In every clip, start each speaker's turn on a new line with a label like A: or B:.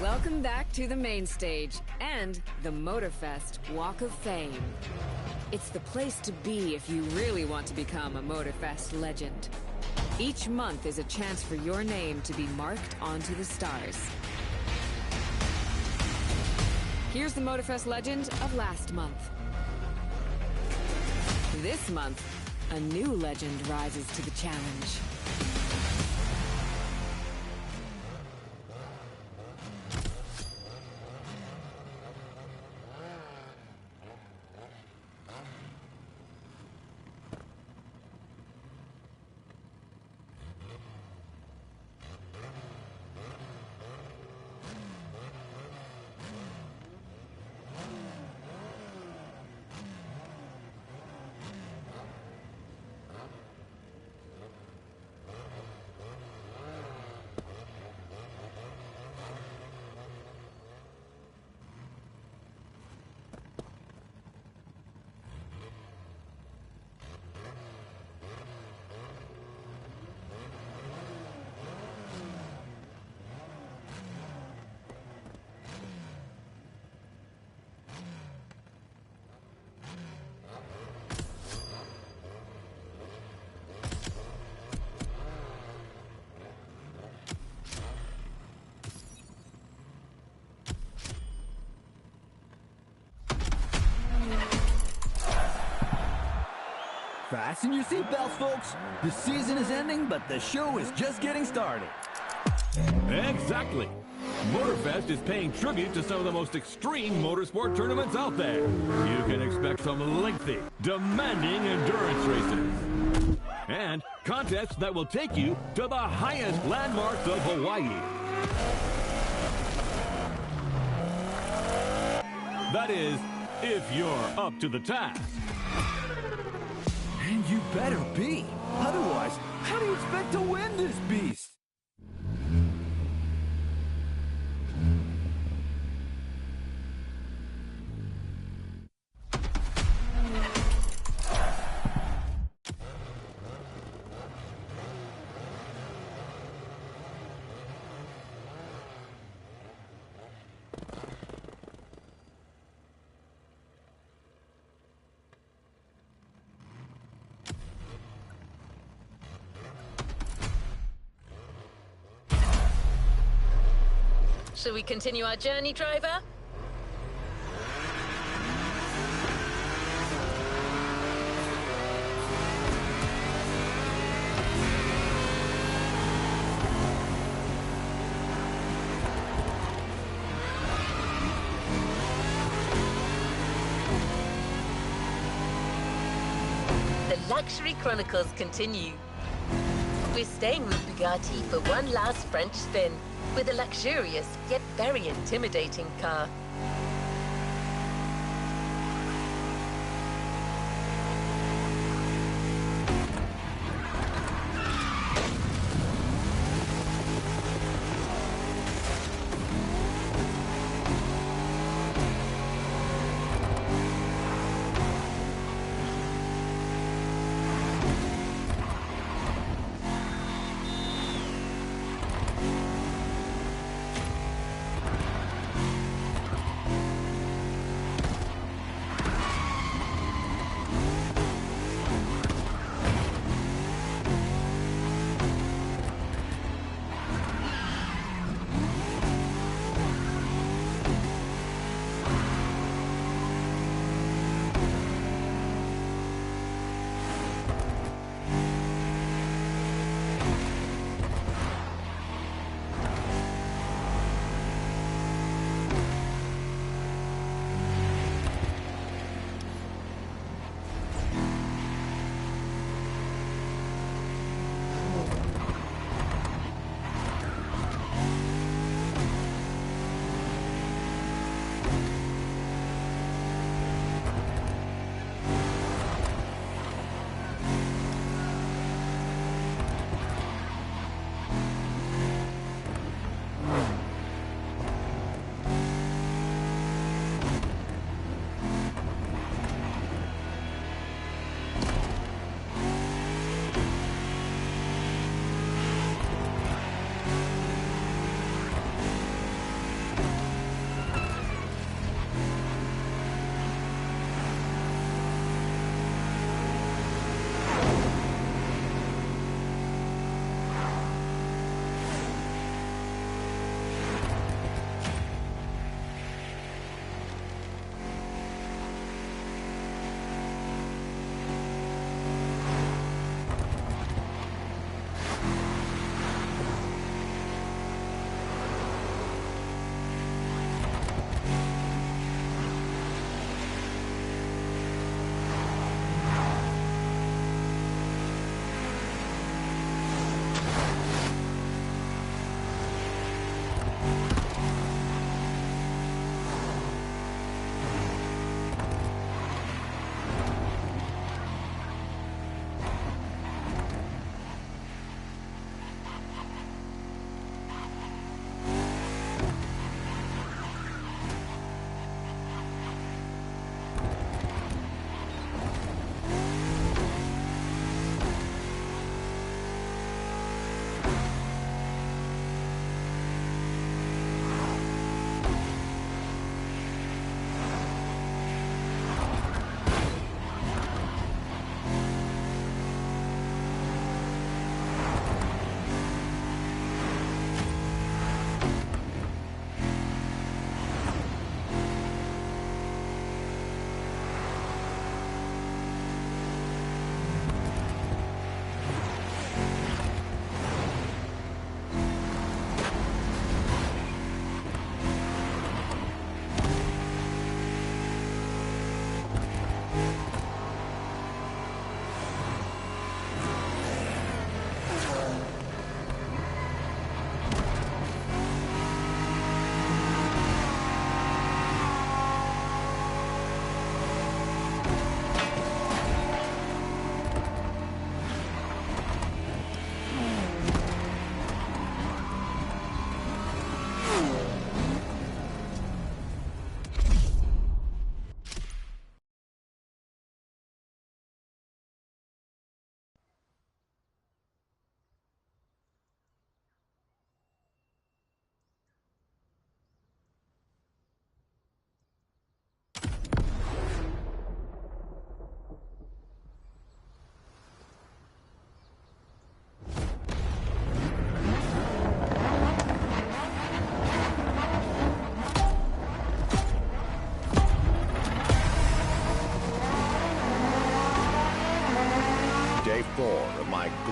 A: Welcome back to the main stage and the Motorfest Walk of Fame. It's the place to be if you really want to become a Motorfest legend. Each month is a chance for your name to be marked onto the stars. Here's the Motorfest legend of last month. This month, a new legend rises to the challenge.
B: Fasten your seatbelts, folks. The season is ending, but the show is just getting started.
C: Exactly. Motorfest is paying tribute to some of the most extreme motorsport tournaments out there. You can expect some lengthy, demanding endurance races. And contests that will take you to the highest landmarks of Hawaii. That is, if you're up to the task.
B: And you better be. Otherwise, how do you expect to win this beast?
D: Shall we continue our journey, driver? The Luxury Chronicles continue. We're staying with Bugatti for one last French spin with a luxurious yet very intimidating car.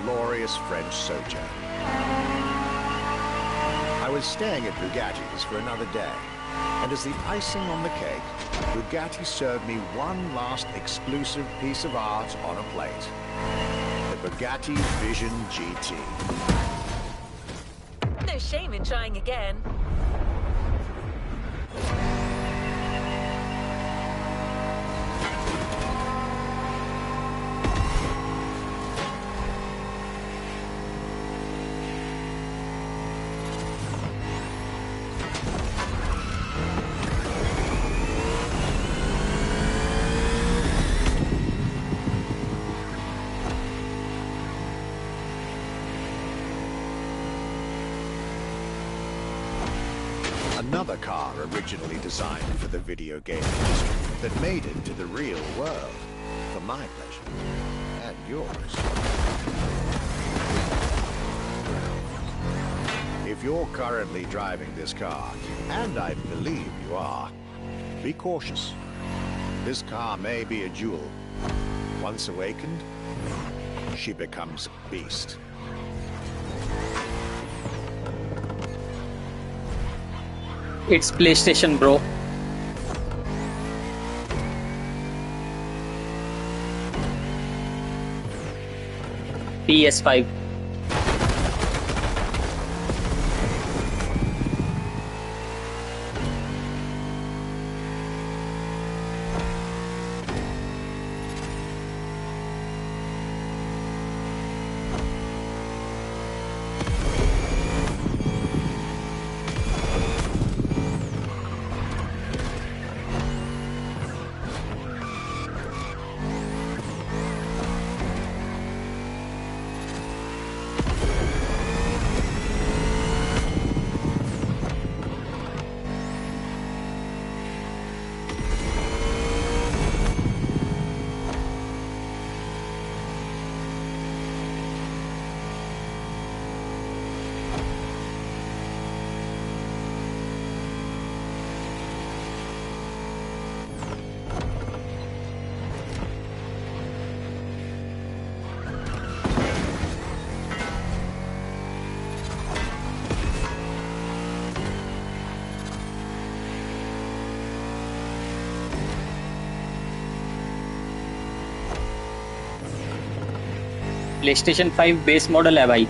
E: glorious French sojourn. I was staying at Bugatti's for another day, and as the icing on the cake, Bugatti served me one last exclusive piece of art on a plate. The Bugatti Vision GT.
D: No shame in trying again.
E: Another car originally designed for the video game industry that made it to the real world, for my pleasure and yours. If you're currently driving this car, and I believe you are, be cautious. This car may be a jewel. Once awakened, she becomes a beast.
F: It's PlayStation, bro. PS5. PlayStation 5 base model है भाई।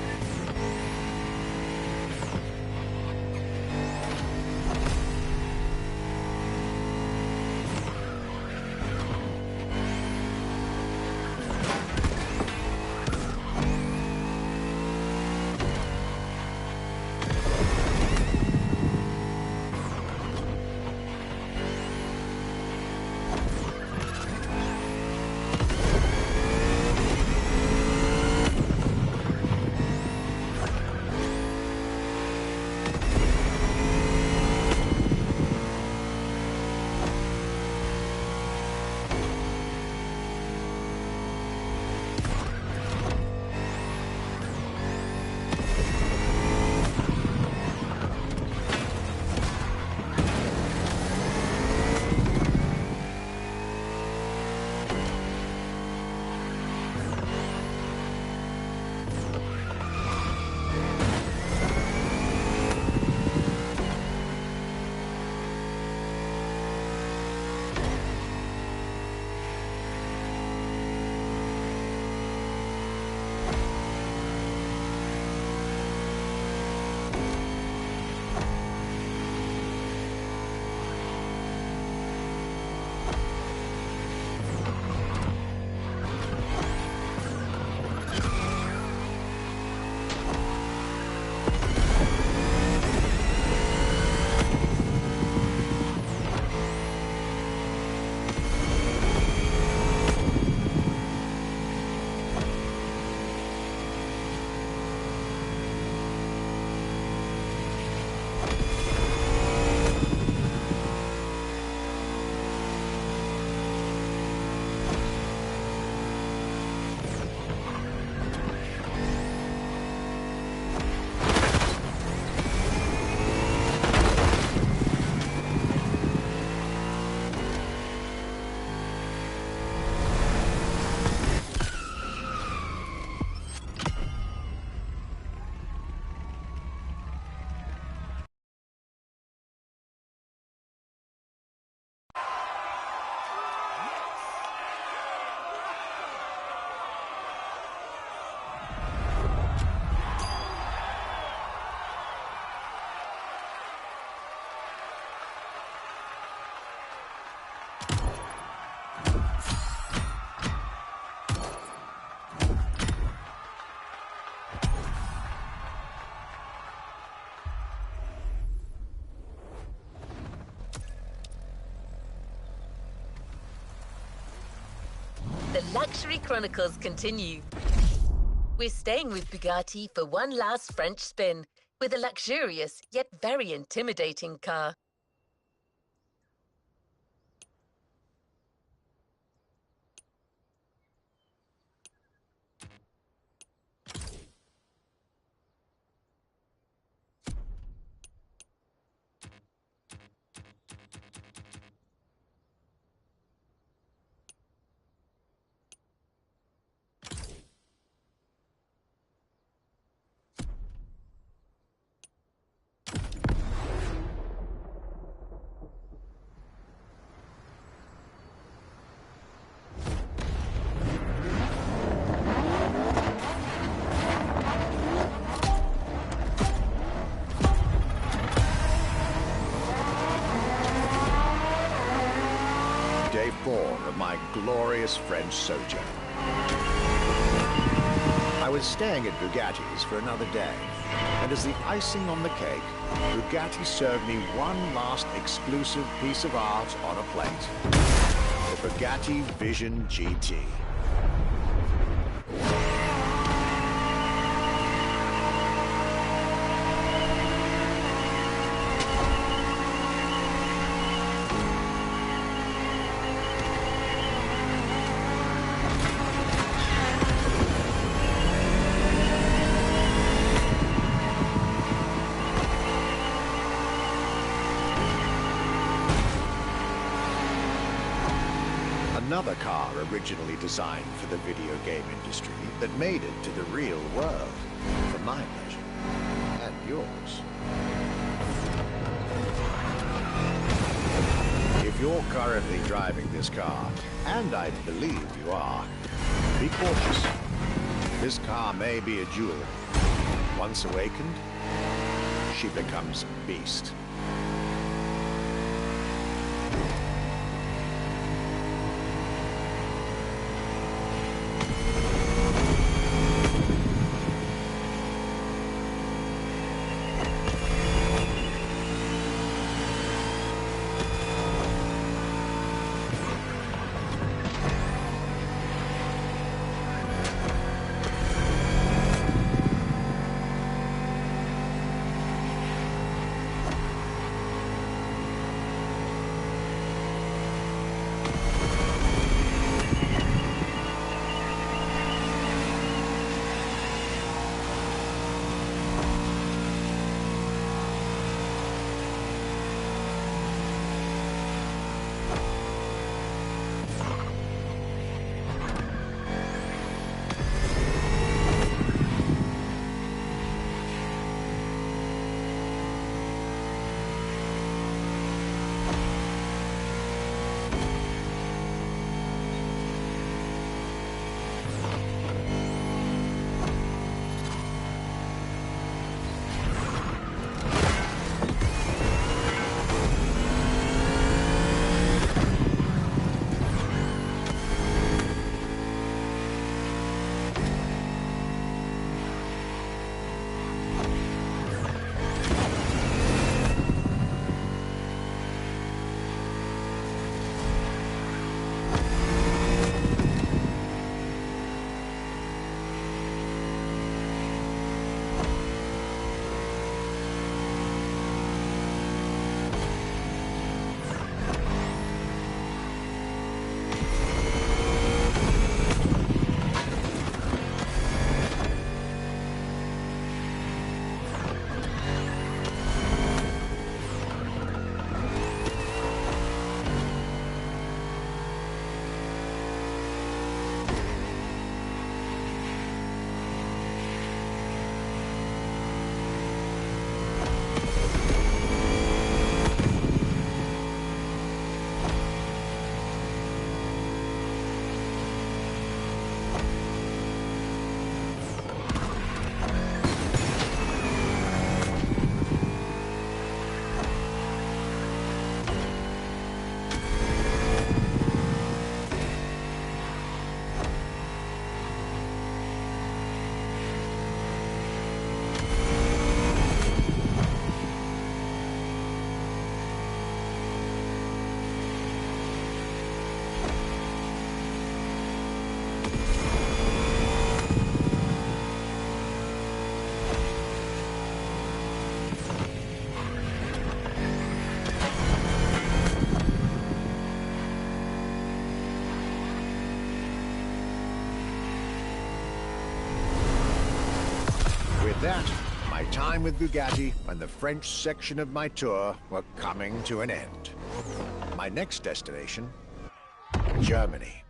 D: the luxury chronicles continue. We're staying with Bugatti for one last French spin with a luxurious yet very intimidating car.
E: Day 4 of my glorious French sojourn. I was staying at Bugatti's for another day, and as the icing on the cake, Bugatti served me one last exclusive piece of art on a plate. The Bugatti Vision GT. Another car originally designed for the video game industry that made it to the real world, for my pleasure and yours. If you're currently driving this car, and I believe you are, be cautious. This car may be a jewel. Once awakened, she becomes a beast. that, my time with Bugatti and the French section of my tour were coming to an end. My next destination, Germany.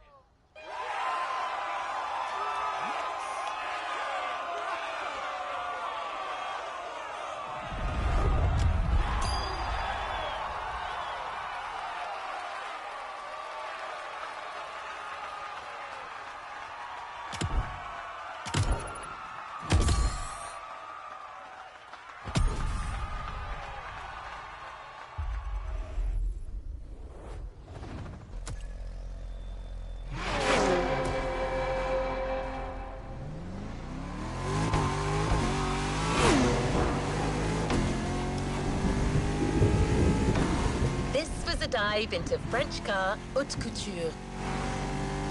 D: Dive into French car haute couture.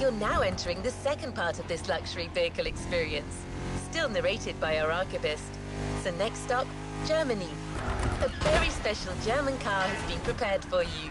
D: You're now entering the second part of this luxury vehicle experience, still narrated by our archivist. So next stop, Germany. A very special German car has been prepared for you.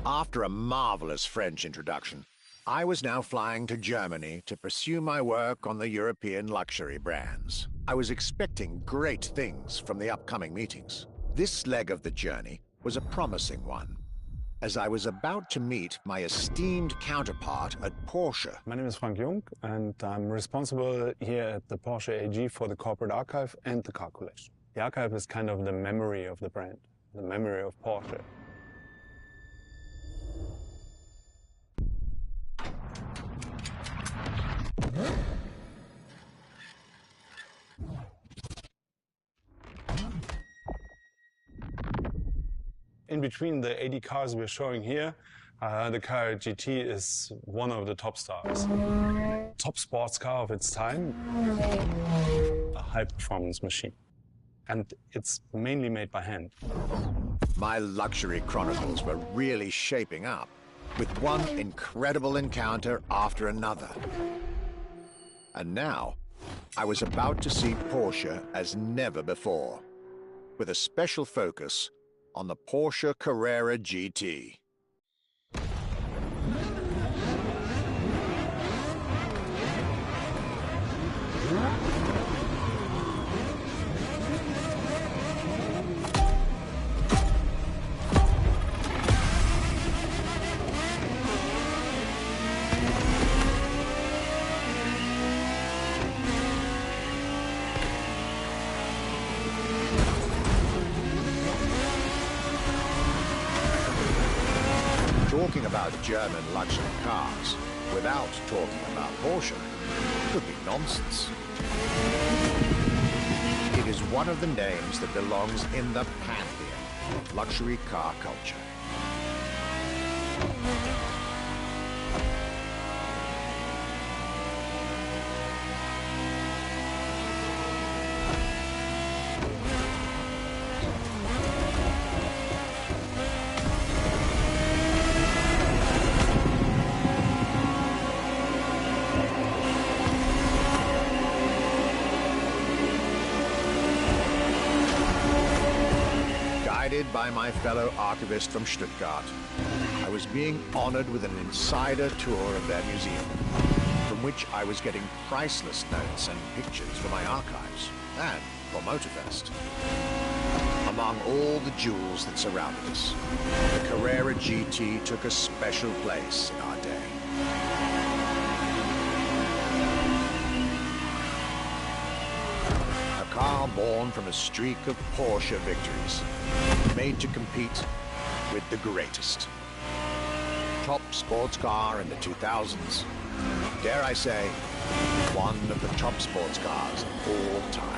E: After a marvelous French introduction, I was now flying to Germany to pursue my work on the European luxury brands. I was expecting great things from the upcoming meetings. This leg of the journey was a promising one, as I was about to meet my esteemed counterpart at Porsche.
G: My name is Frank Jung, and I'm responsible here at the Porsche AG for the corporate archive and the car collection. The archive is kind of the memory of the brand, the memory of Porsche. In between the 80 cars we're showing here, the car GT is one of the top stars. Top sports car of its time, a high-performance machine. And it's mainly made by hand.
E: My luxury chronicles were really shaping up, with one incredible encounter after another. And now, I was about to see Porsche as never before, with a special focus on the Porsche Carrera GT. about German luxury cars without talking about Porsche would be nonsense. It is one of the names that belongs in the pantheon of luxury car culture. Guided by my fellow archivist from Stuttgart, I was being honored with an insider tour of their museum, from which I was getting priceless notes and pictures for my archives, and for Motorfest. Among all the jewels that surrounded us, the Carrera GT took a special place in our day. A car born from a streak of Porsche victories, made to compete with the greatest. Top sports car in the 2000s. Dare I say, one of the top sports cars of all time.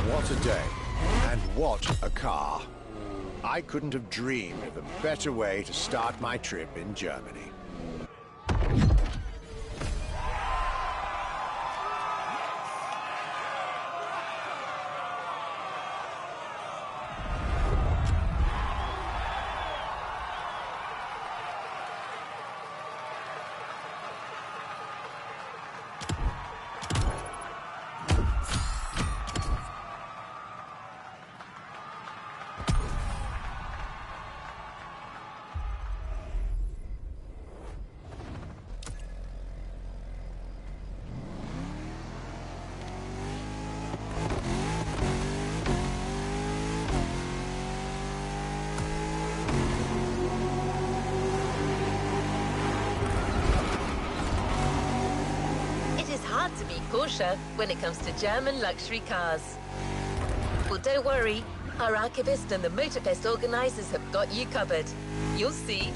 E: What a day, and what a car. I couldn't have dreamed of a better way to start my trip in Germany.
D: Hard to beat Porsche when it comes to German luxury cars. Well, don't worry. Our archivist and the Motorfest organizers have got you covered. You'll see.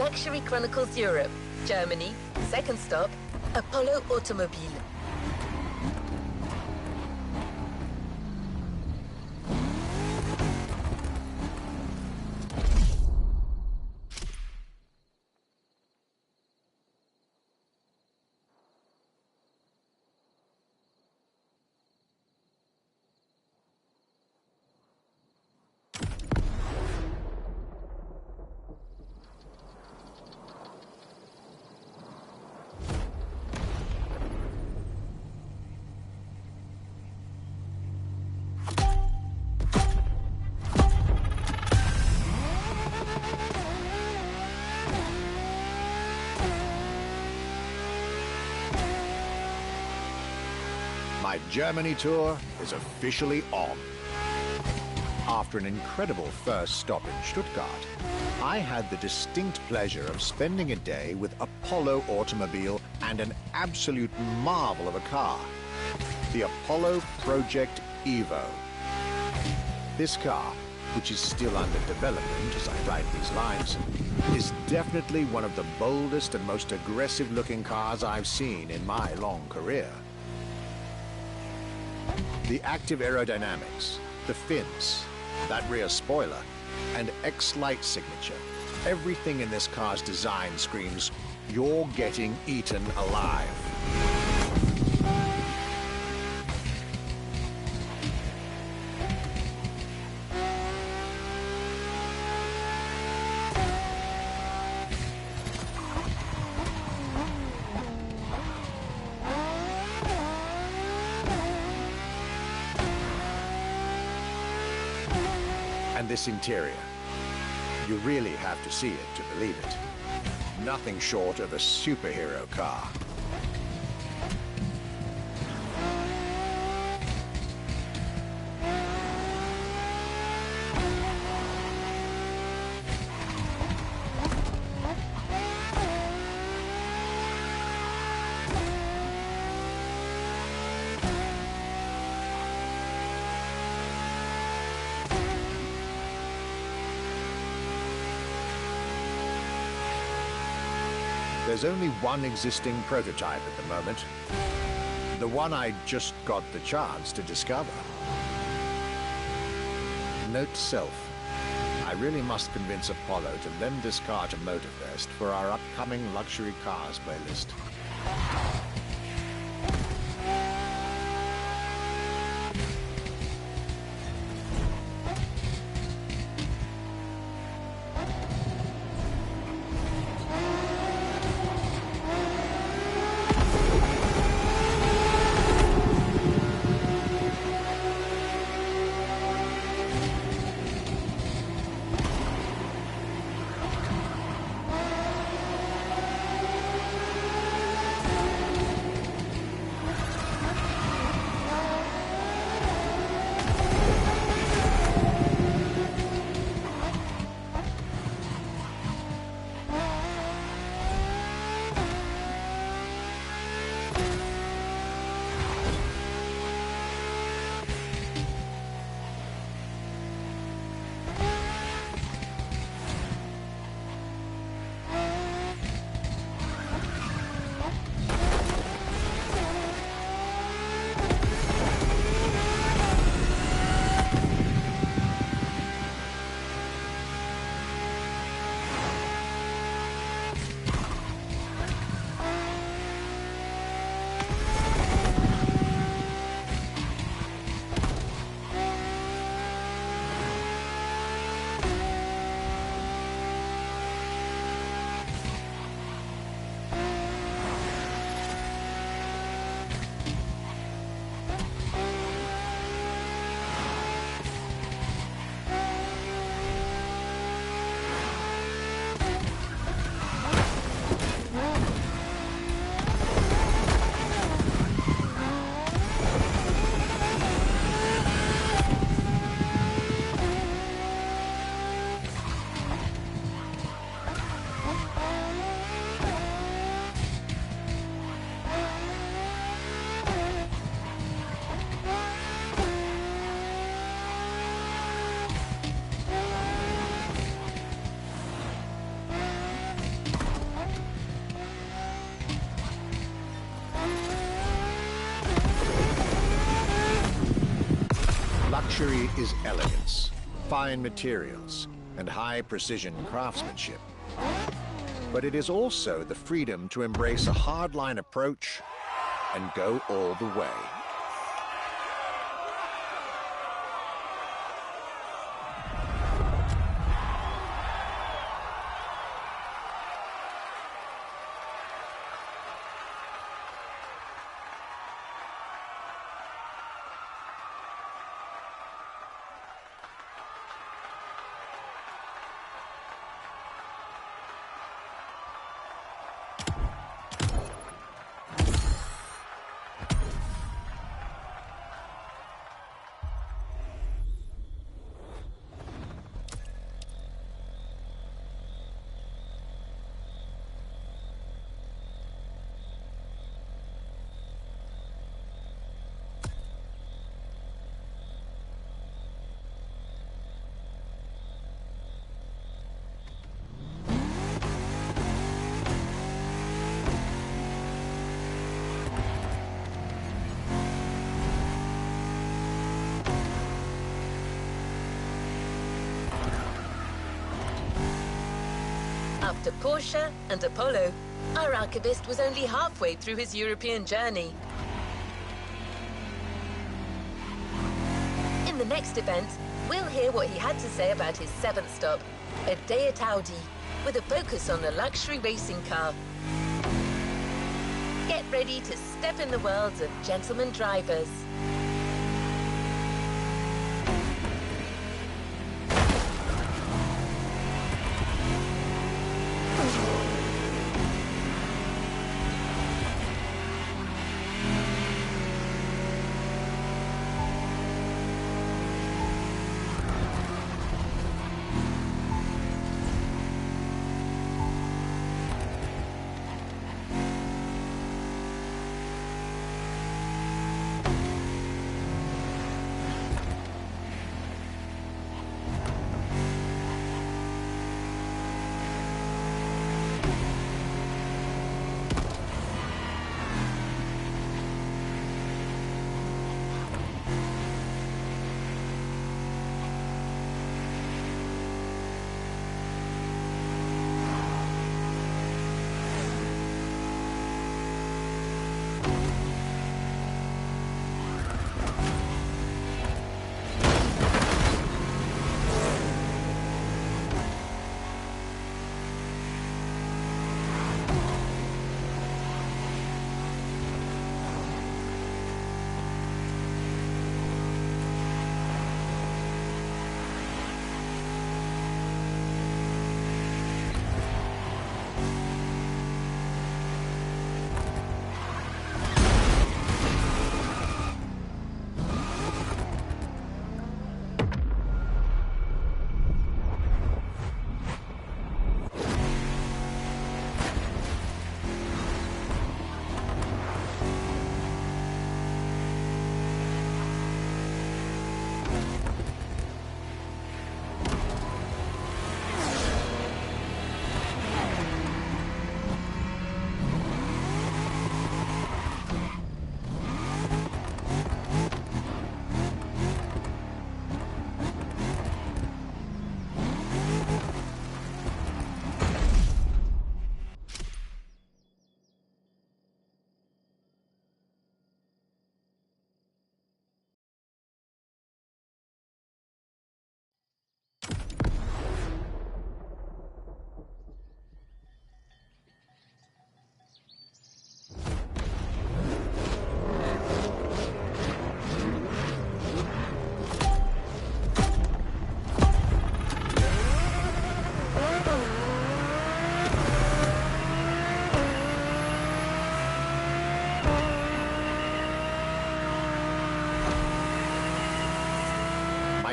D: Luxury Chronicles Europe, Germany, second stop, Apollo Automobile.
E: My Germany tour is officially on. After an incredible first stop in Stuttgart, I had the distinct pleasure of spending a day with Apollo Automobile and an absolute marvel of a car, the Apollo Project Evo. This car, which is still under development as I write these lines, is definitely one of the boldest and most aggressive-looking cars I've seen in my long career. The active aerodynamics, the fins, that rear spoiler, and X-Light signature, everything in this car's design screams, you're getting eaten alive. And this interior, you really have to see it to believe it. Nothing short of a superhero car. There's only one existing prototype at the moment. The one I just got the chance to discover. Note to self, I really must convince Apollo to lend this car to Motorfest for our upcoming luxury cars playlist. Luxury is elegance, fine materials, and high-precision craftsmanship. But it is also the freedom to embrace a hardline approach and go all the way.
D: After Porsche and Apollo, our archivist was only halfway through his European journey. In the next event, we'll hear what he had to say about his seventh stop, a day at Audi, with a focus on the luxury racing car. Get ready to step in the world of gentleman drivers.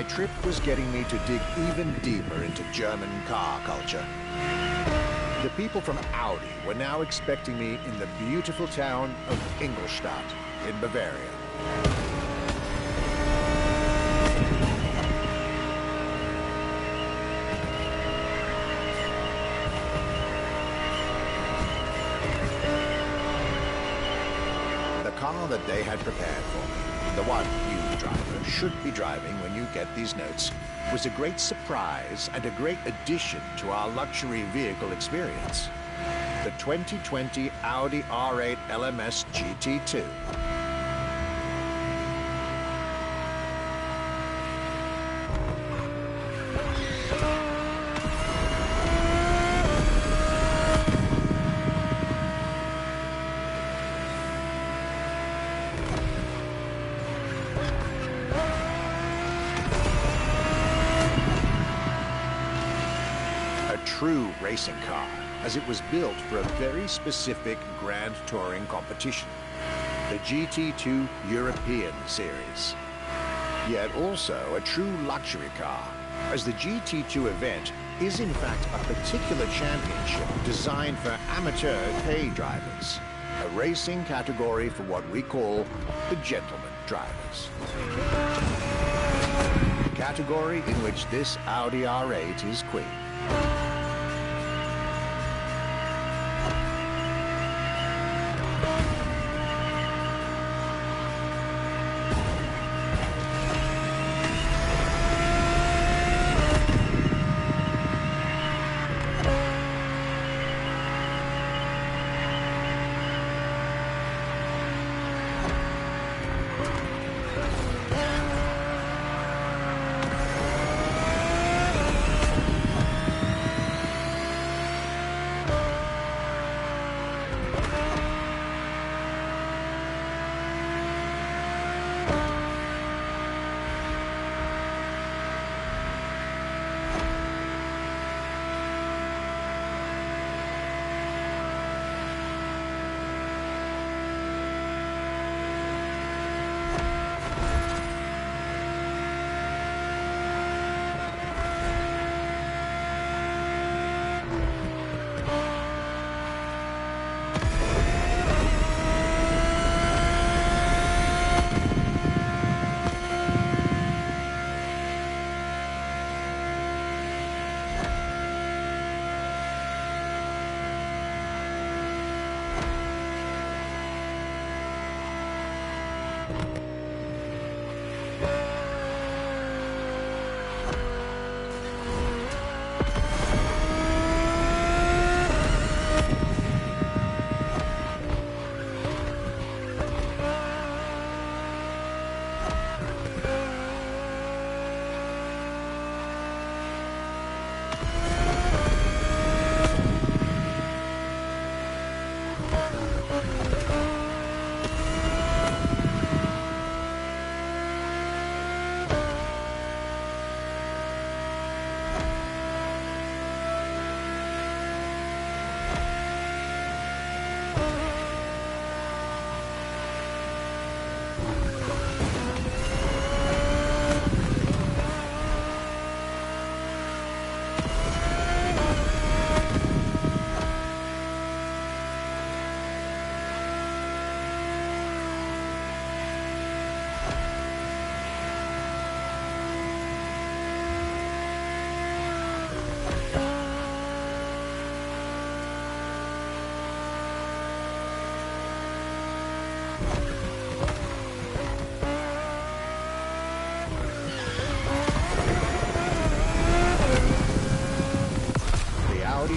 E: My trip was getting me to dig even deeper into German car culture. The people from Audi were now expecting me in the beautiful town of Ingolstadt in Bavaria. The car that they had prepared for me the one you driver should be driving when you get these notes, was a great surprise and a great addition to our luxury vehicle experience. The 2020 Audi R8 LMS GT2. True racing car, as it was built for a very specific Grand Touring competition, the GT2 European Series. Yet also a true luxury car, as the GT2 event is in fact a particular championship designed for amateur pay drivers, a racing category for what we call the gentleman drivers. A category in which this Audi R8 is queen.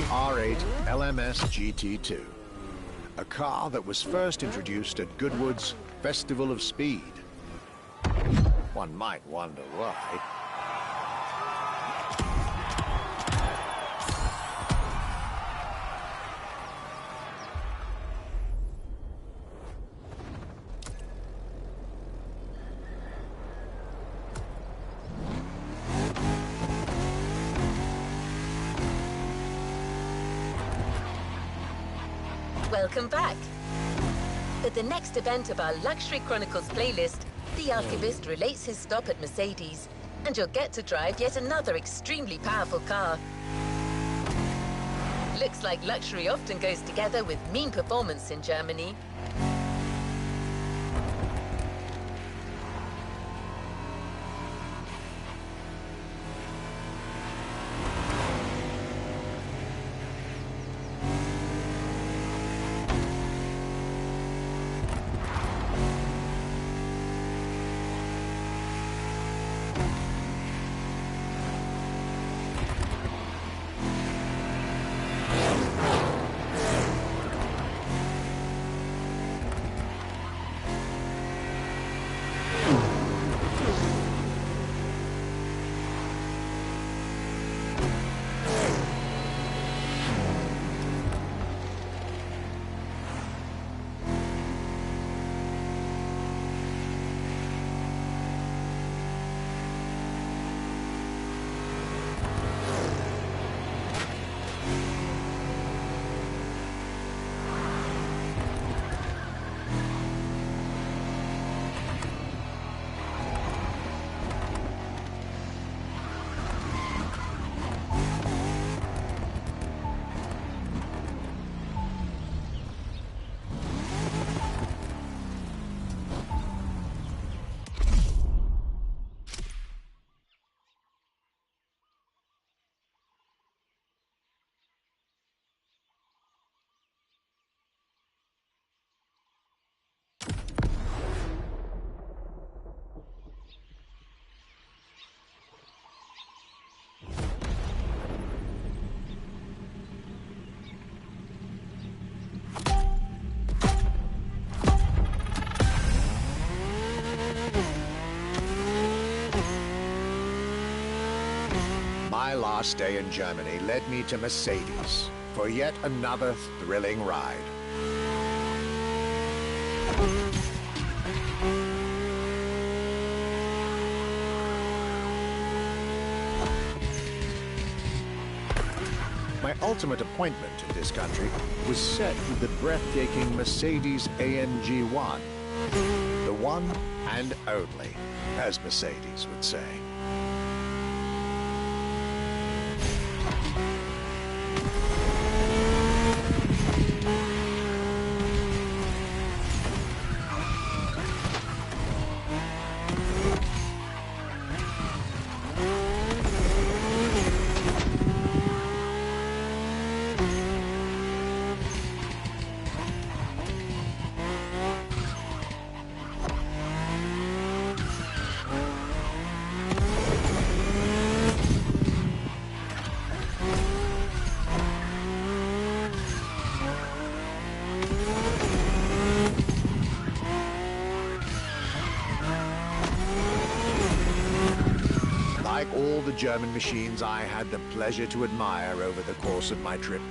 E: R8 LMS GT2, a car that was first introduced at Goodwood's Festival of Speed. One might wonder why.
D: Welcome back. At the next event of our Luxury Chronicles playlist, the Archivist relates his stop at Mercedes, and you'll get to drive yet another extremely powerful car. Looks like luxury often goes together with mean performance in Germany.
E: My last day in Germany led me to Mercedes for yet another thrilling ride. My ultimate appointment in this country was set with the breathtaking Mercedes AMG 1. The one and only, as Mercedes would say. Like all the German machines I had the pleasure to admire over the course of my trip,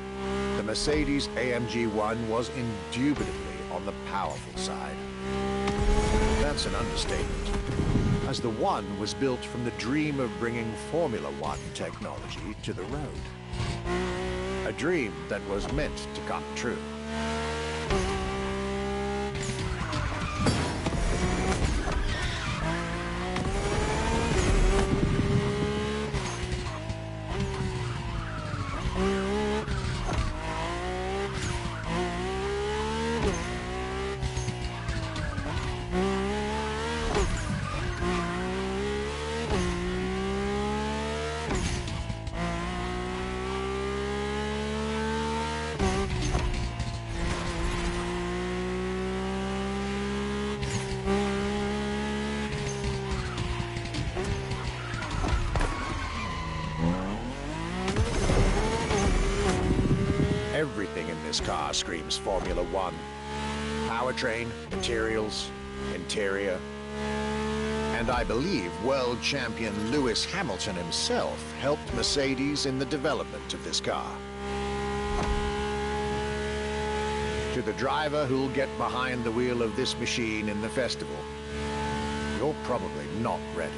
E: the Mercedes AMG 1 was indubitably on the powerful side. That's an understatement, as the One was built from the dream of bringing Formula One technology to the road. A dream that was meant to come true. Everything in this car screams Formula One. Powertrain, materials, interior. And I believe world champion Lewis Hamilton himself helped Mercedes in the development of this car. To the driver who'll get behind the wheel of this machine in the festival, you're probably not ready.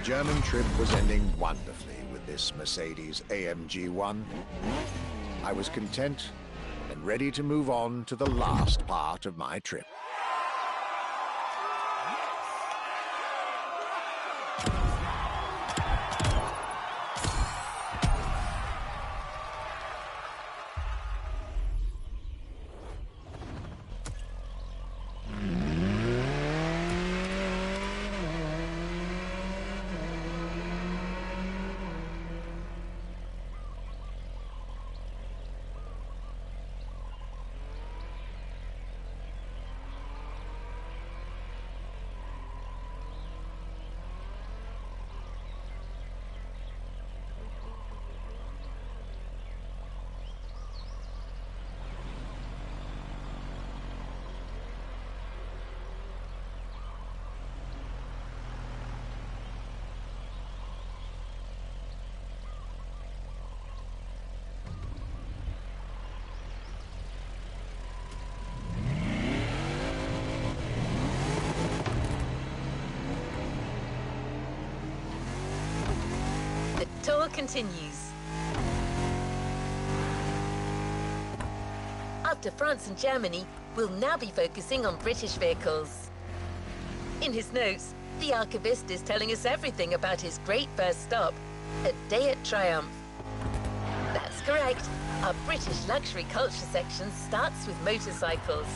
E: German trip was ending wonderfully with this Mercedes AMG 1. I was content and ready to move on to the last part of my trip.
D: Tour continues. Up after France and Germany, we'll now be focusing on British vehicles. In his notes, the archivist is telling us everything about his great first stop, a day at Triumph. That's correct. Our British luxury culture section starts with motorcycles.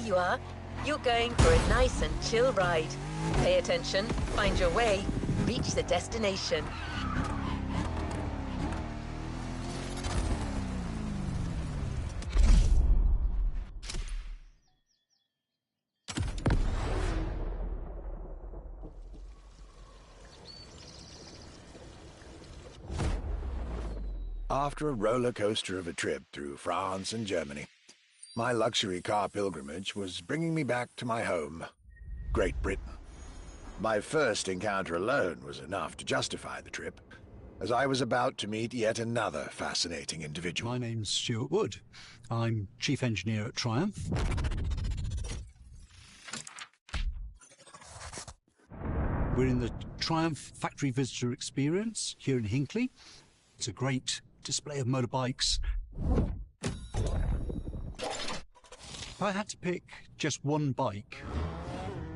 D: You are. You're going for a nice and chill ride. Pay attention, find your way, reach the destination.
E: After a roller coaster of a trip through France and Germany, my luxury car pilgrimage was bringing me back to my home, Great Britain. My first encounter alone was enough to justify the trip, as I was about to meet yet another fascinating individual.
H: My name's Stuart Wood. I'm Chief Engineer at Triumph. We're in the Triumph Factory Visitor Experience here in Hinckley. It's a great display of motorbikes. If I had to pick just one bike,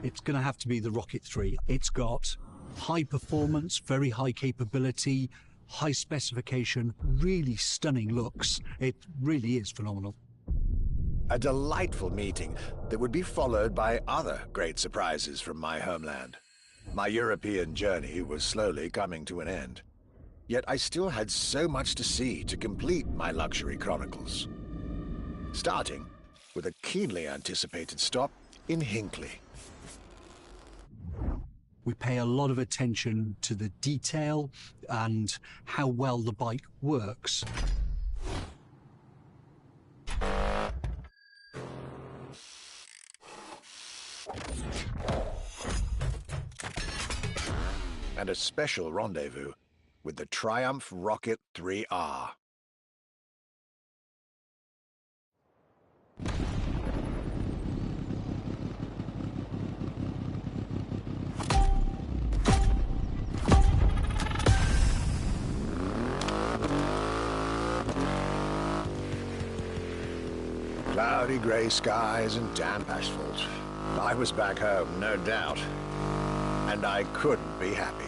H: it's going to have to be the Rocket 3. It's got high performance, very high capability, high specification, really stunning looks. It really is phenomenal.
E: A delightful meeting that would be followed by other great surprises from my homeland. My European journey was slowly coming to an end. Yet I still had so much to see to complete my luxury chronicles. Starting with a keenly anticipated stop in Hinckley.
H: We pay a lot of attention to the detail and how well the bike works.
E: And a special rendezvous with the Triumph Rocket 3R. Cloudy grey skies and damp asphalt. I was back home, no doubt. And I couldn't be happier.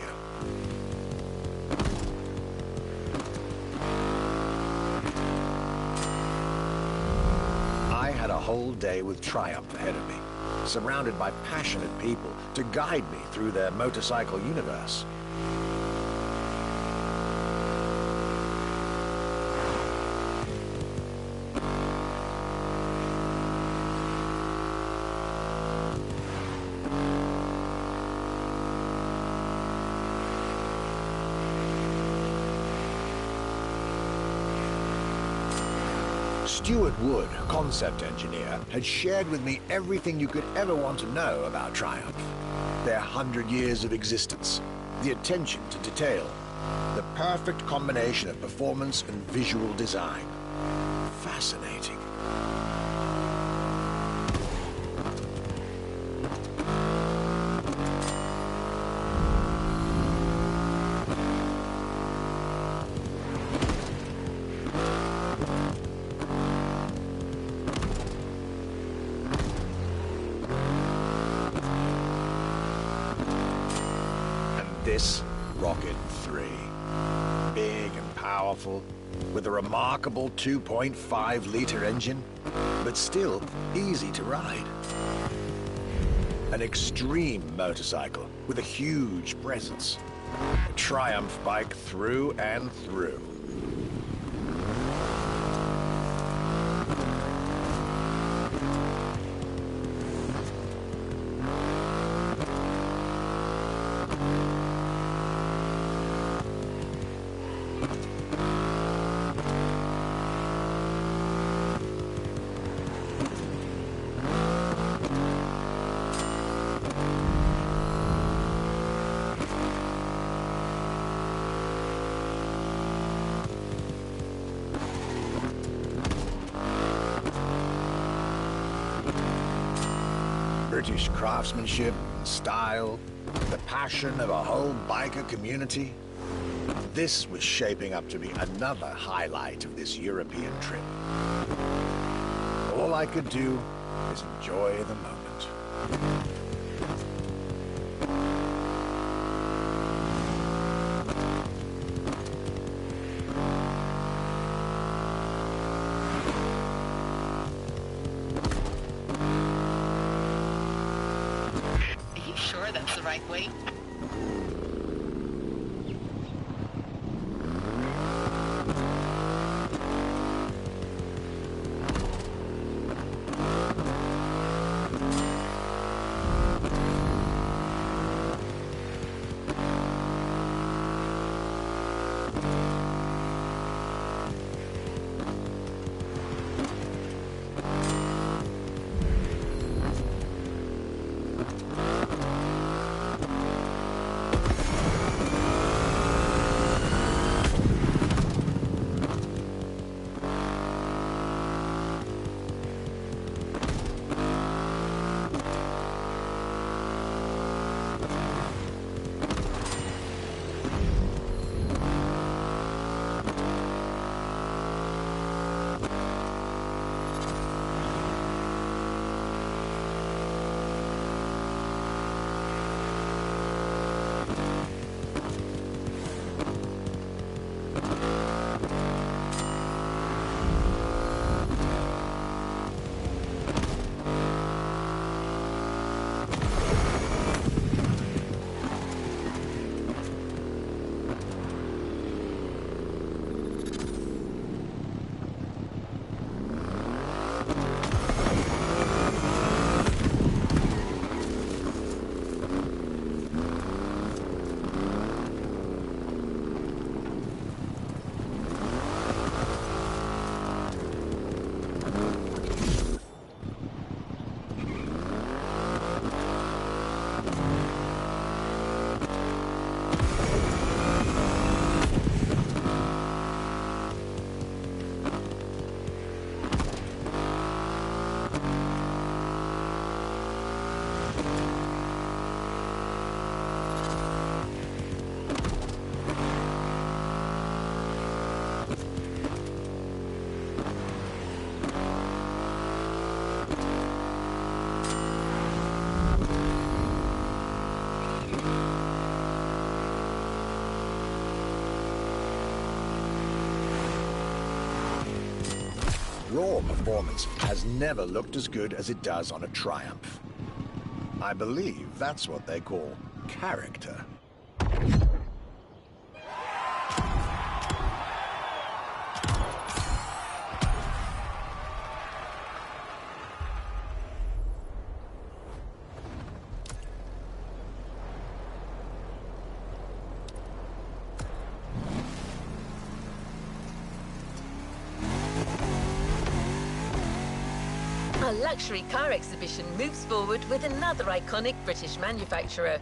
E: I had a whole day with Triumph ahead of me, surrounded by passionate people to guide me through their motorcycle universe. Stuart Wood, concept engineer, had shared with me everything you could ever want to know about Triumph. Their 100 years of existence, the attention to detail, the perfect combination of performance and visual design. Fascinating. This Rocket 3. Big and powerful, with a remarkable 2.5-litre engine, but still easy to ride. An extreme motorcycle with a huge presence. A Triumph bike through and through. British craftsmanship, style, the passion of a whole biker community. This was shaping up to be another highlight of this European trip. All I could do is enjoy the moment.
I: Are you sure that's the right way?
E: Raw performance has never looked as good as it does on a Triumph. I believe that's what they call character.
D: Our luxury car exhibition moves forward with another iconic British manufacturer.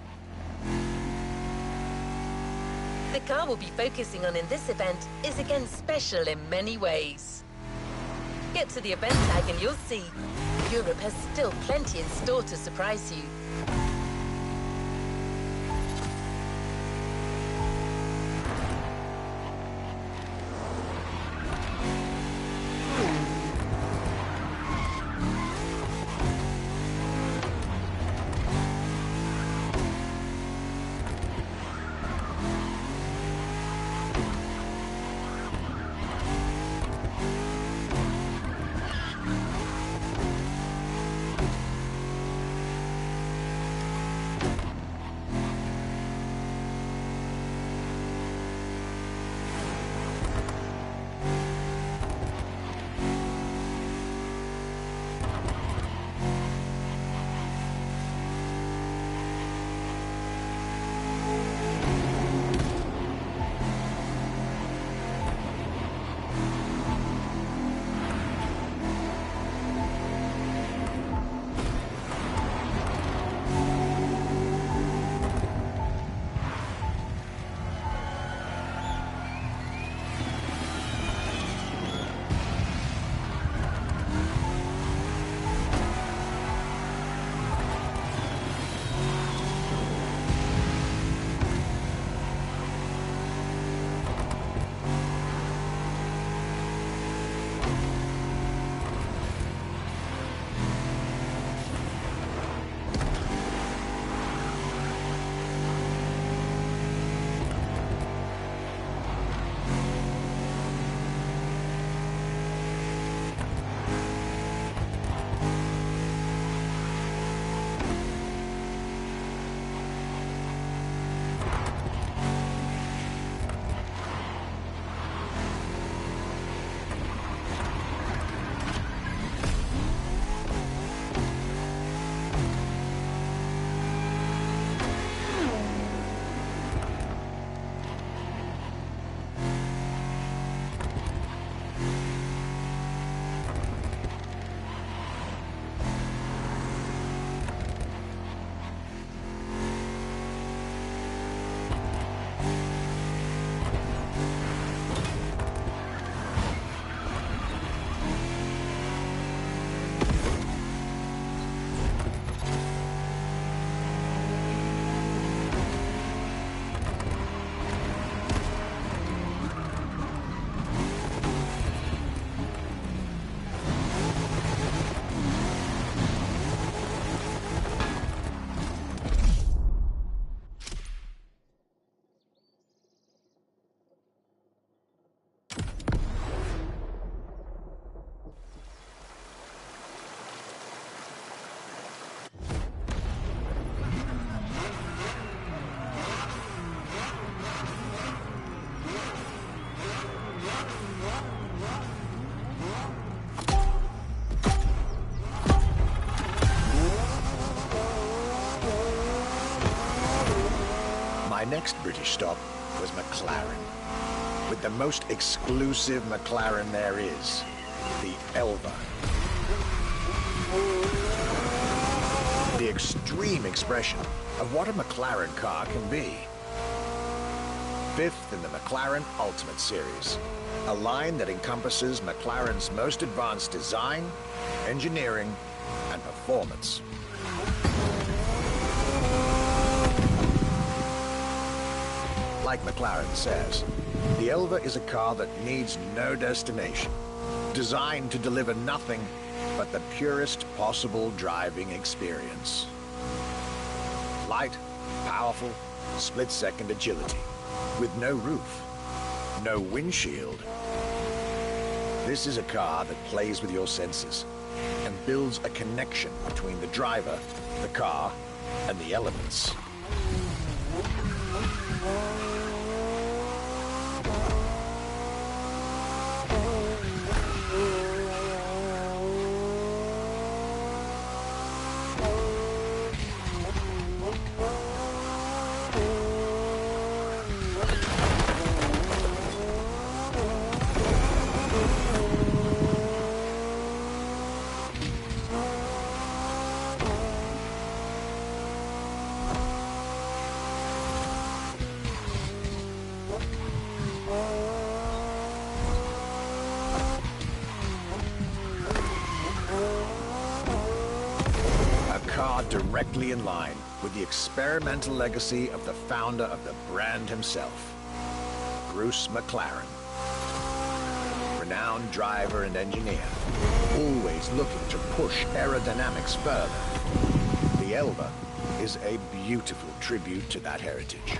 D: The car we'll be focusing on in this event is again special in many ways. Get to the event tag and you'll see Europe has still plenty in store to surprise you.
E: next British stop was McLaren, with the most exclusive McLaren there is, the Elva. The extreme expression of what a McLaren car can be. Fifth in the McLaren Ultimate Series, a line that encompasses McLaren's most advanced design, engineering, and performance. Like McLaren says, the Elva is a car that needs no destination, designed to deliver nothing but the purest possible driving experience. Light, powerful, split-second agility, with no roof, no windshield. This is a car that plays with your senses and builds a connection between the driver, the car, and the elements. Directly in line with the experimental legacy of the founder of the brand himself, Bruce McLaren. Renowned driver and engineer, always looking to push aerodynamics further. The Elva is a beautiful tribute to that heritage.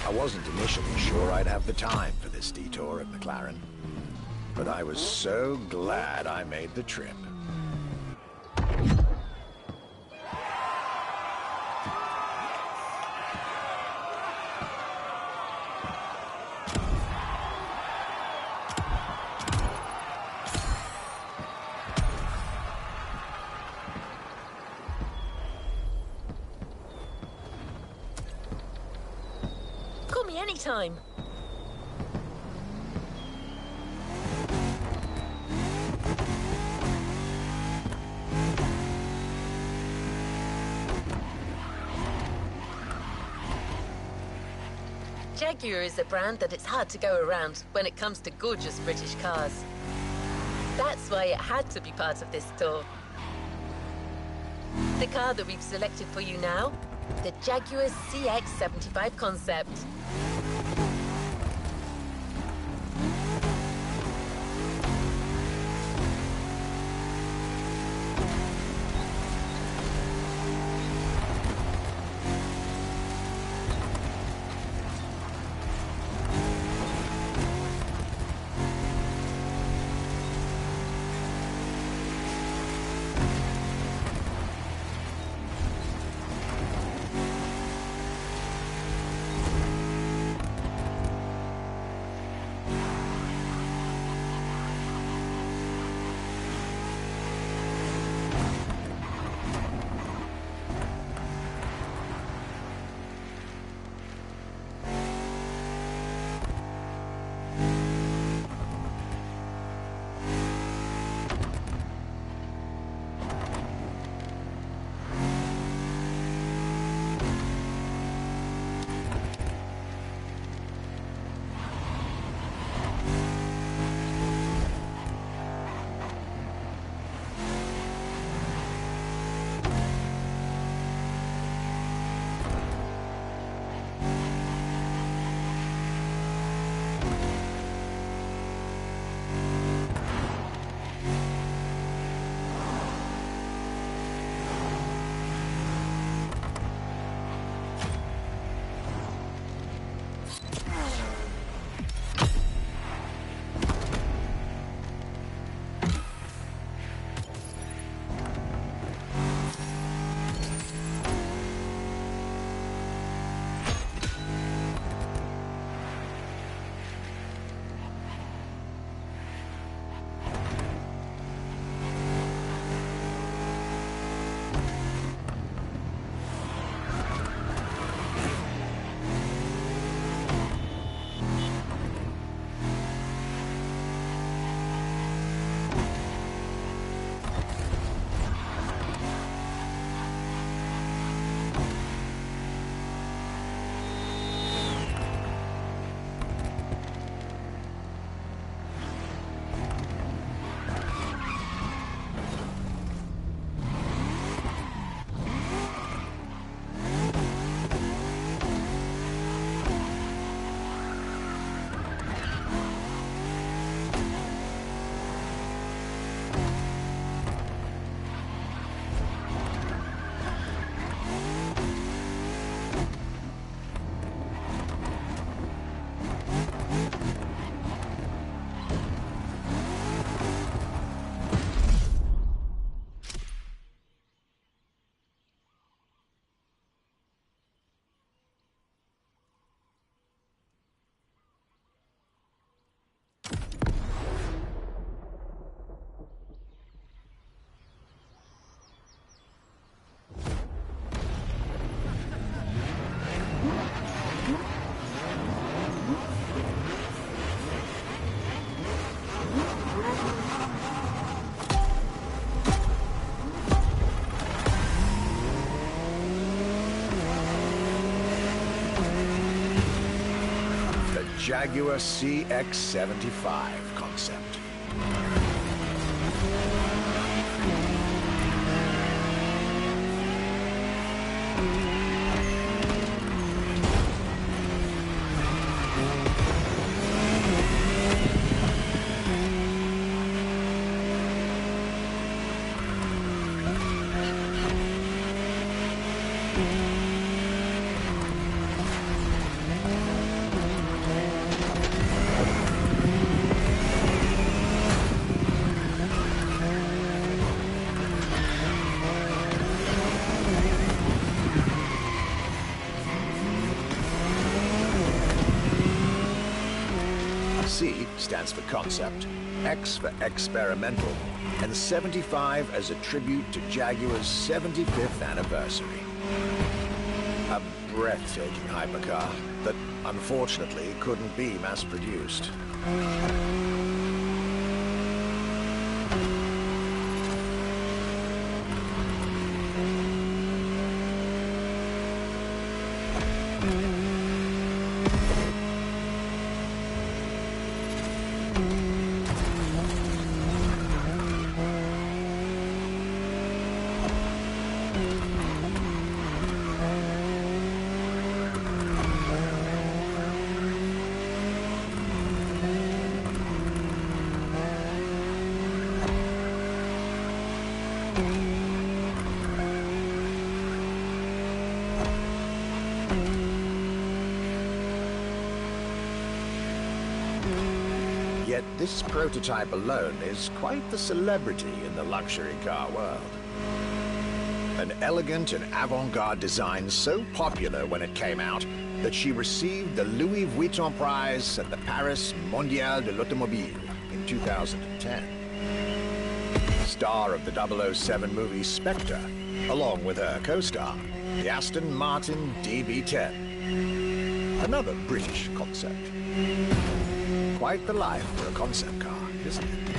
E: I wasn't initially sure I'd have the time for this detour at McLaren, but I was so glad I made the trip.
D: Call me anytime. Jaguar is a brand that it's hard to go around when it comes to gorgeous British cars. That's why it had to be part of this tour. The car that we've selected for you now, the Jaguar CX-75 concept.
E: Jaguar CX-75 concept. C stands for concept, X for experimental, and 75 as a tribute to Jaguar's 75th anniversary. A breathtaking hypercar that unfortunately couldn't be mass-produced. this prototype alone is quite the celebrity in the luxury car world. An elegant and avant-garde design so popular when it came out that she received the Louis Vuitton Prize at the Paris Mondial de l'Automobile in 2010. Star of the 007 movie Spectre, along with her co-star, the Aston Martin DB10. Another British concept. Quite the life for a concept car, isn't it?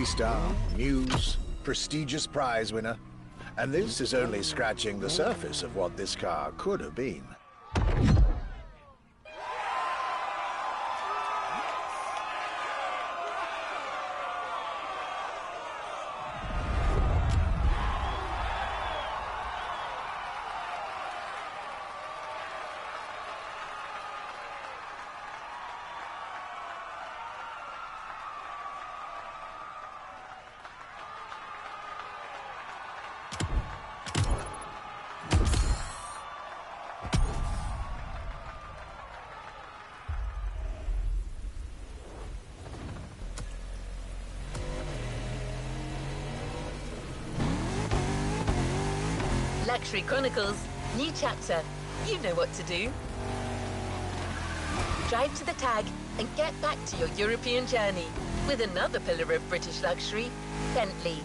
E: Star, Muse, prestigious prize winner. And this is only scratching the surface of what this car could have been.
D: Luxury Chronicles, new chapter. You know what to do. Drive to the tag and get back to your European journey with another pillar of British luxury, Bentley.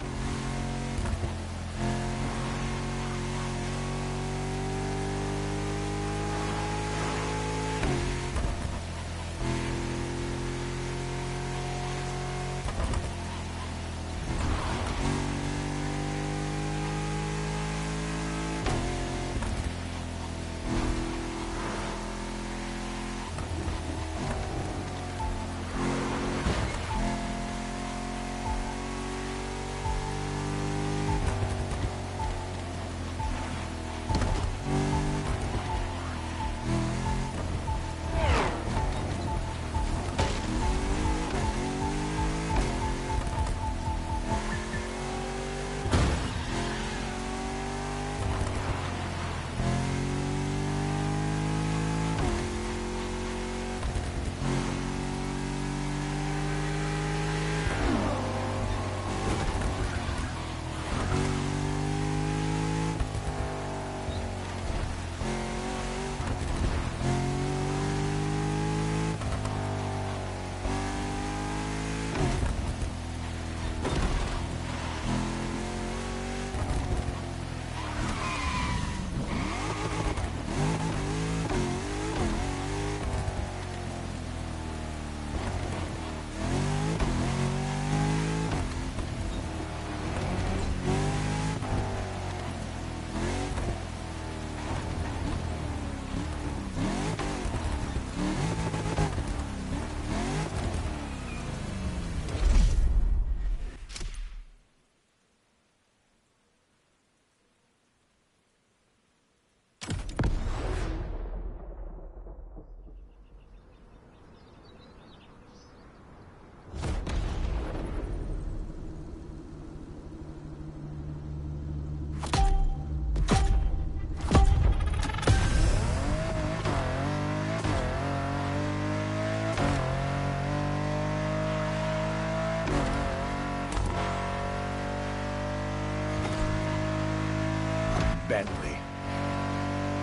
E: Bentley.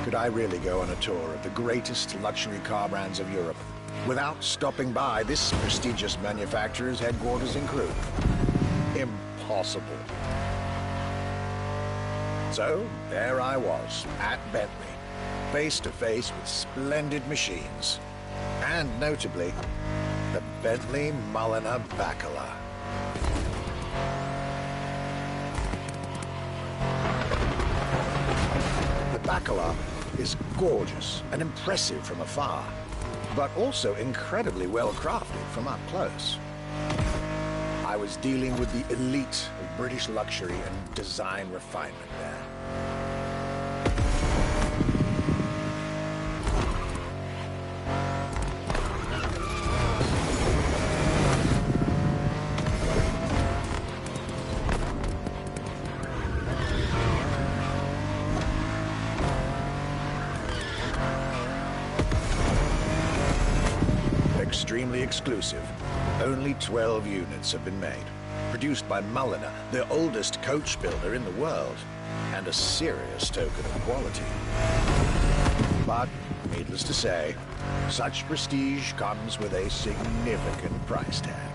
E: Could I really go on a tour of the greatest luxury car brands of Europe without stopping by this prestigious manufacturer's headquarters in Crewe? Impossible. So, there I was, at Bentley, face to face with splendid machines. And notably, the Bentley Mulliner Bacala. The Bacala is gorgeous and impressive from afar, but also incredibly well crafted from up close. I was dealing with the elite of British luxury and design refinement there. Extremely exclusive. Only 12 units have been made. Produced by Mulliner, the oldest coach builder in the world, and a serious token of quality. But, needless to say, such prestige comes with a significant price tag.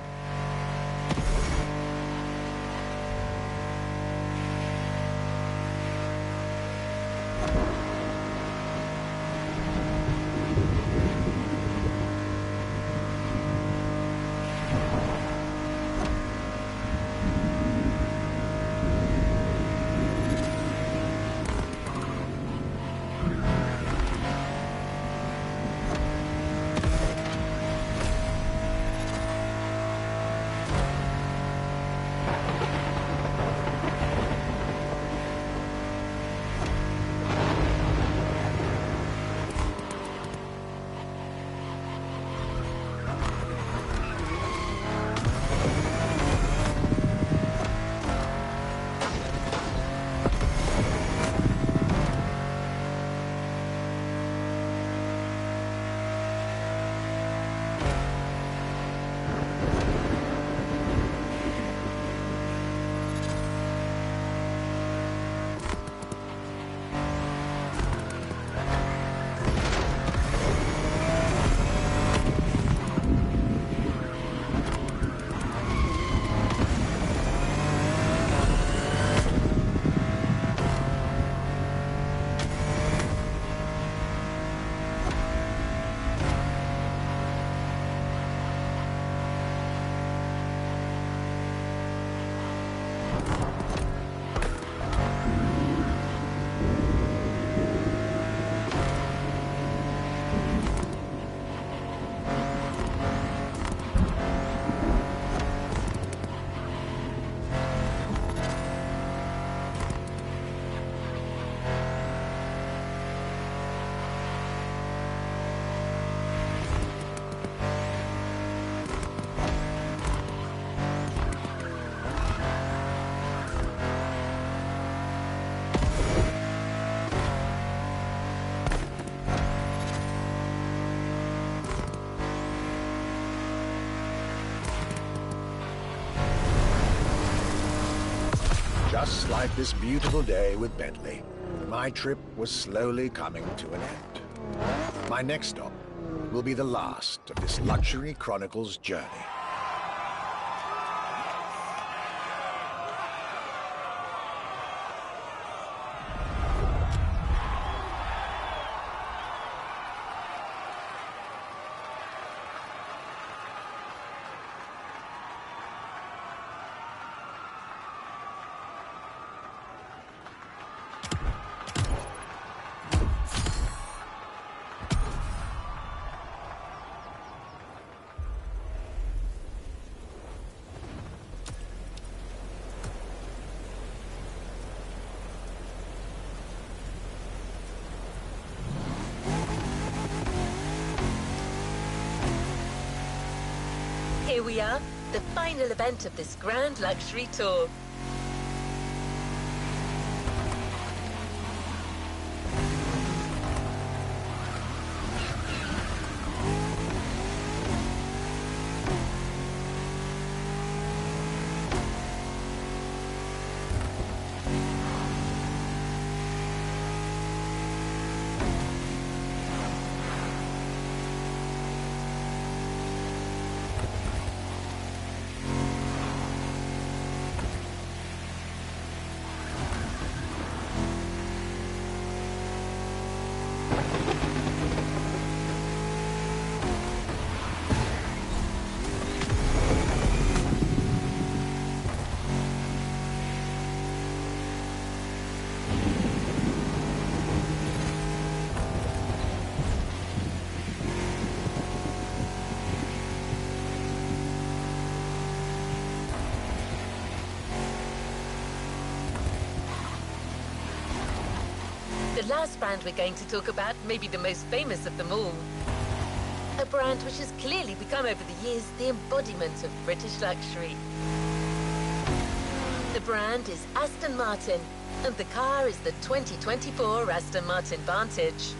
E: Just like this beautiful day with Bentley, my trip was slowly coming to an end. My next stop will be the last of this Luxury Chronicles journey.
D: Here we are, the final event of this grand luxury tour. The last brand we're going to talk about may be the most famous of them all. A brand which has clearly become over the years the embodiment of British luxury. The brand is Aston Martin, and the car is the 2024 Aston Martin Vantage.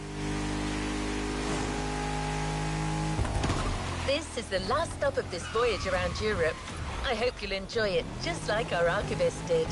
D: This is the last stop of this voyage around Europe. I hope you'll enjoy it, just like our archivist did.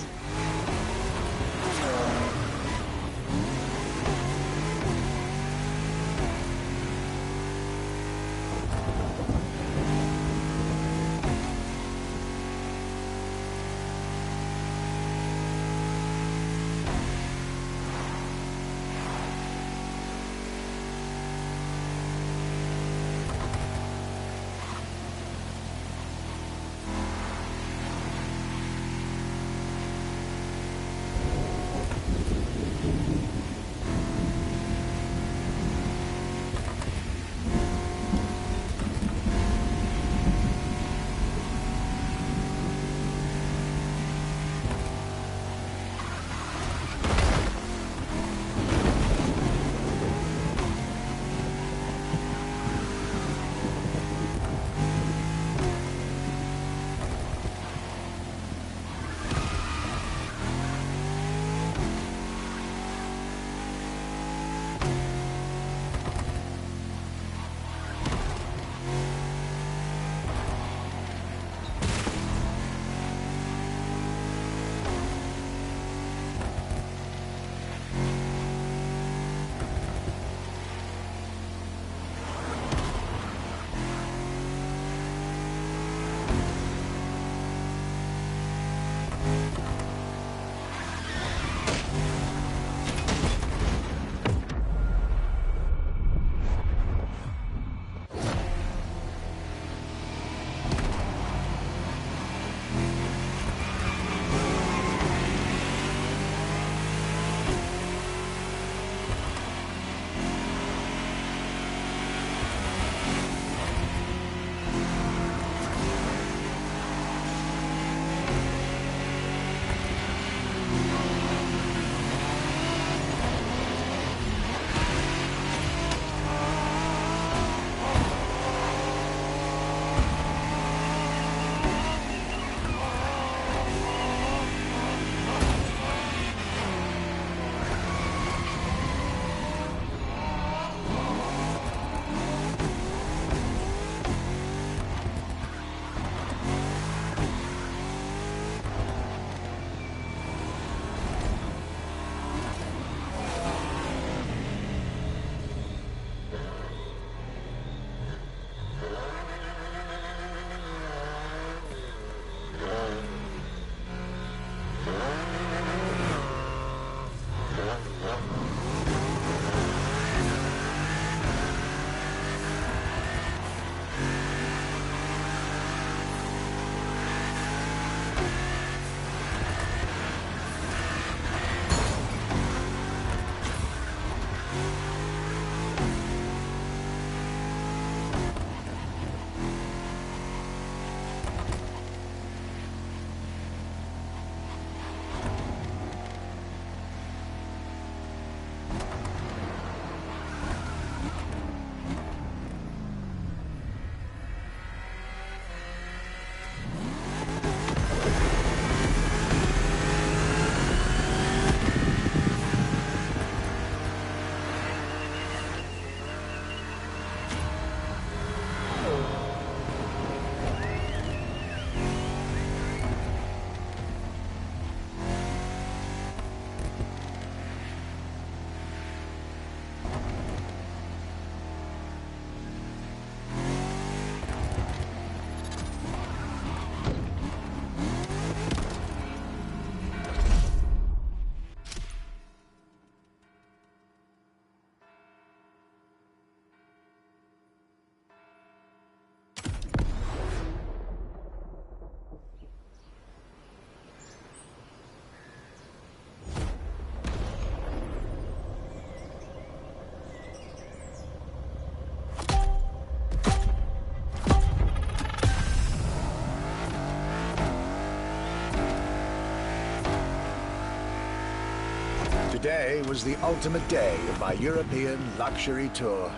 E: Today was the ultimate day of my European luxury tour.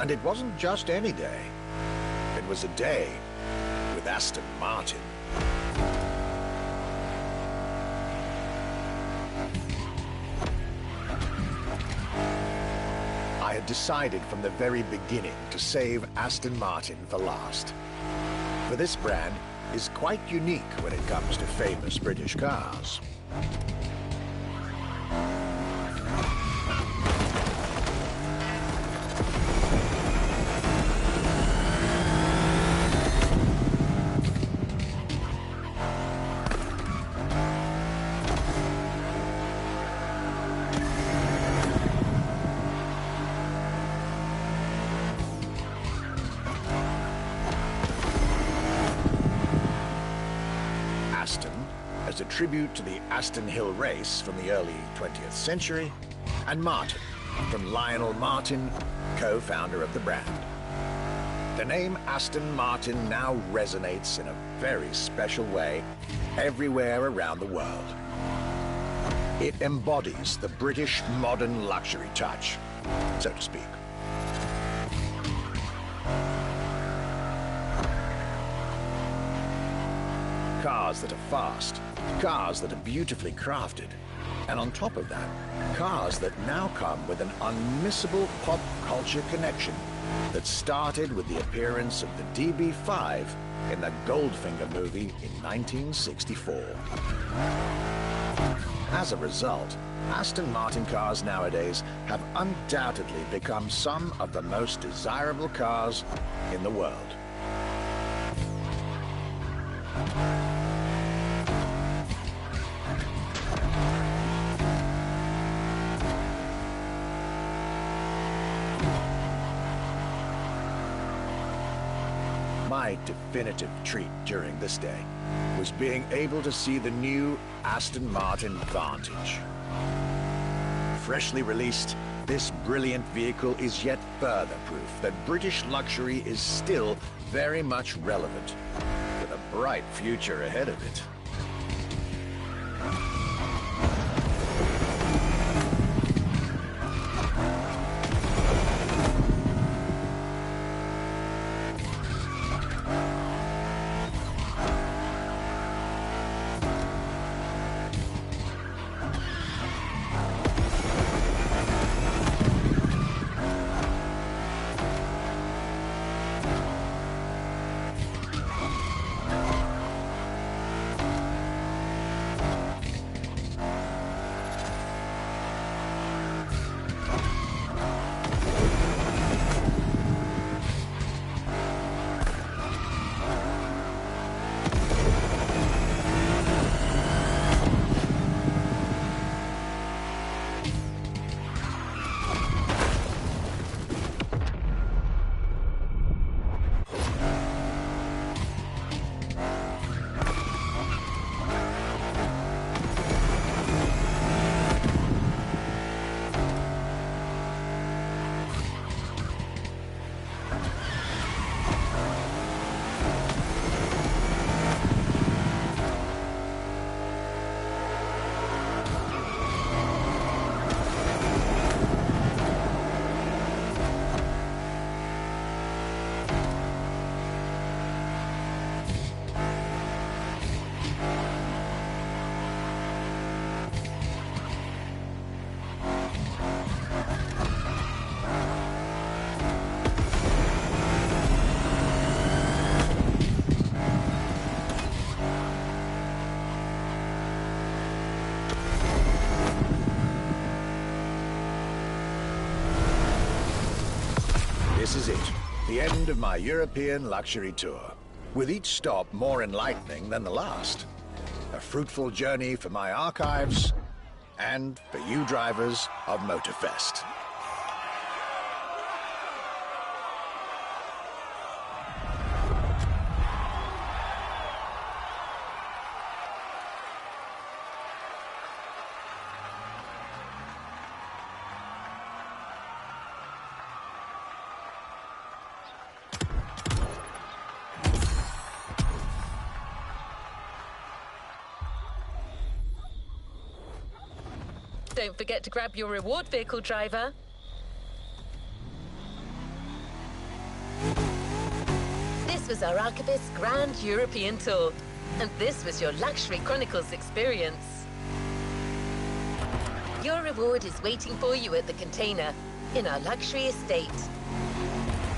E: And it wasn't just any day. It was a day with Aston Martin. I had decided from the very beginning to save Aston Martin for last. For this brand is quite unique when it comes to famous British cars. As a tribute to the Aston Hill race from the early 20th century, and Martin, from Lionel Martin, co-founder of the brand. The name Aston Martin now resonates in a very special way everywhere around the world. It embodies the British modern luxury touch, so to speak. Cars that are fast, cars that are beautifully crafted, and on top of that, cars that now come with an unmissable pop culture connection that started with the appearance of the DB5 in the Goldfinger movie in 1964. As a result, Aston Martin cars nowadays have undoubtedly become some of the most desirable cars in the world. My definitive treat during this day was being able to see the new Aston Martin Vantage. Freshly released, this brilliant vehicle is yet further proof that British luxury is still very much relevant, with a bright future ahead of it. This is it, the end of my European luxury tour, with each stop more enlightening than the last. A fruitful journey for my archives and for you drivers of Motorfest.
D: don't forget to grab your reward vehicle, driver. This was our Archibald's Grand European Tour, and this was your Luxury Chronicles experience. Your reward is waiting for you at the container in our luxury estate.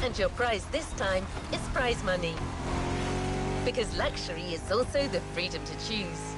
D: And your prize this time is prize money. Because luxury is also the freedom to choose.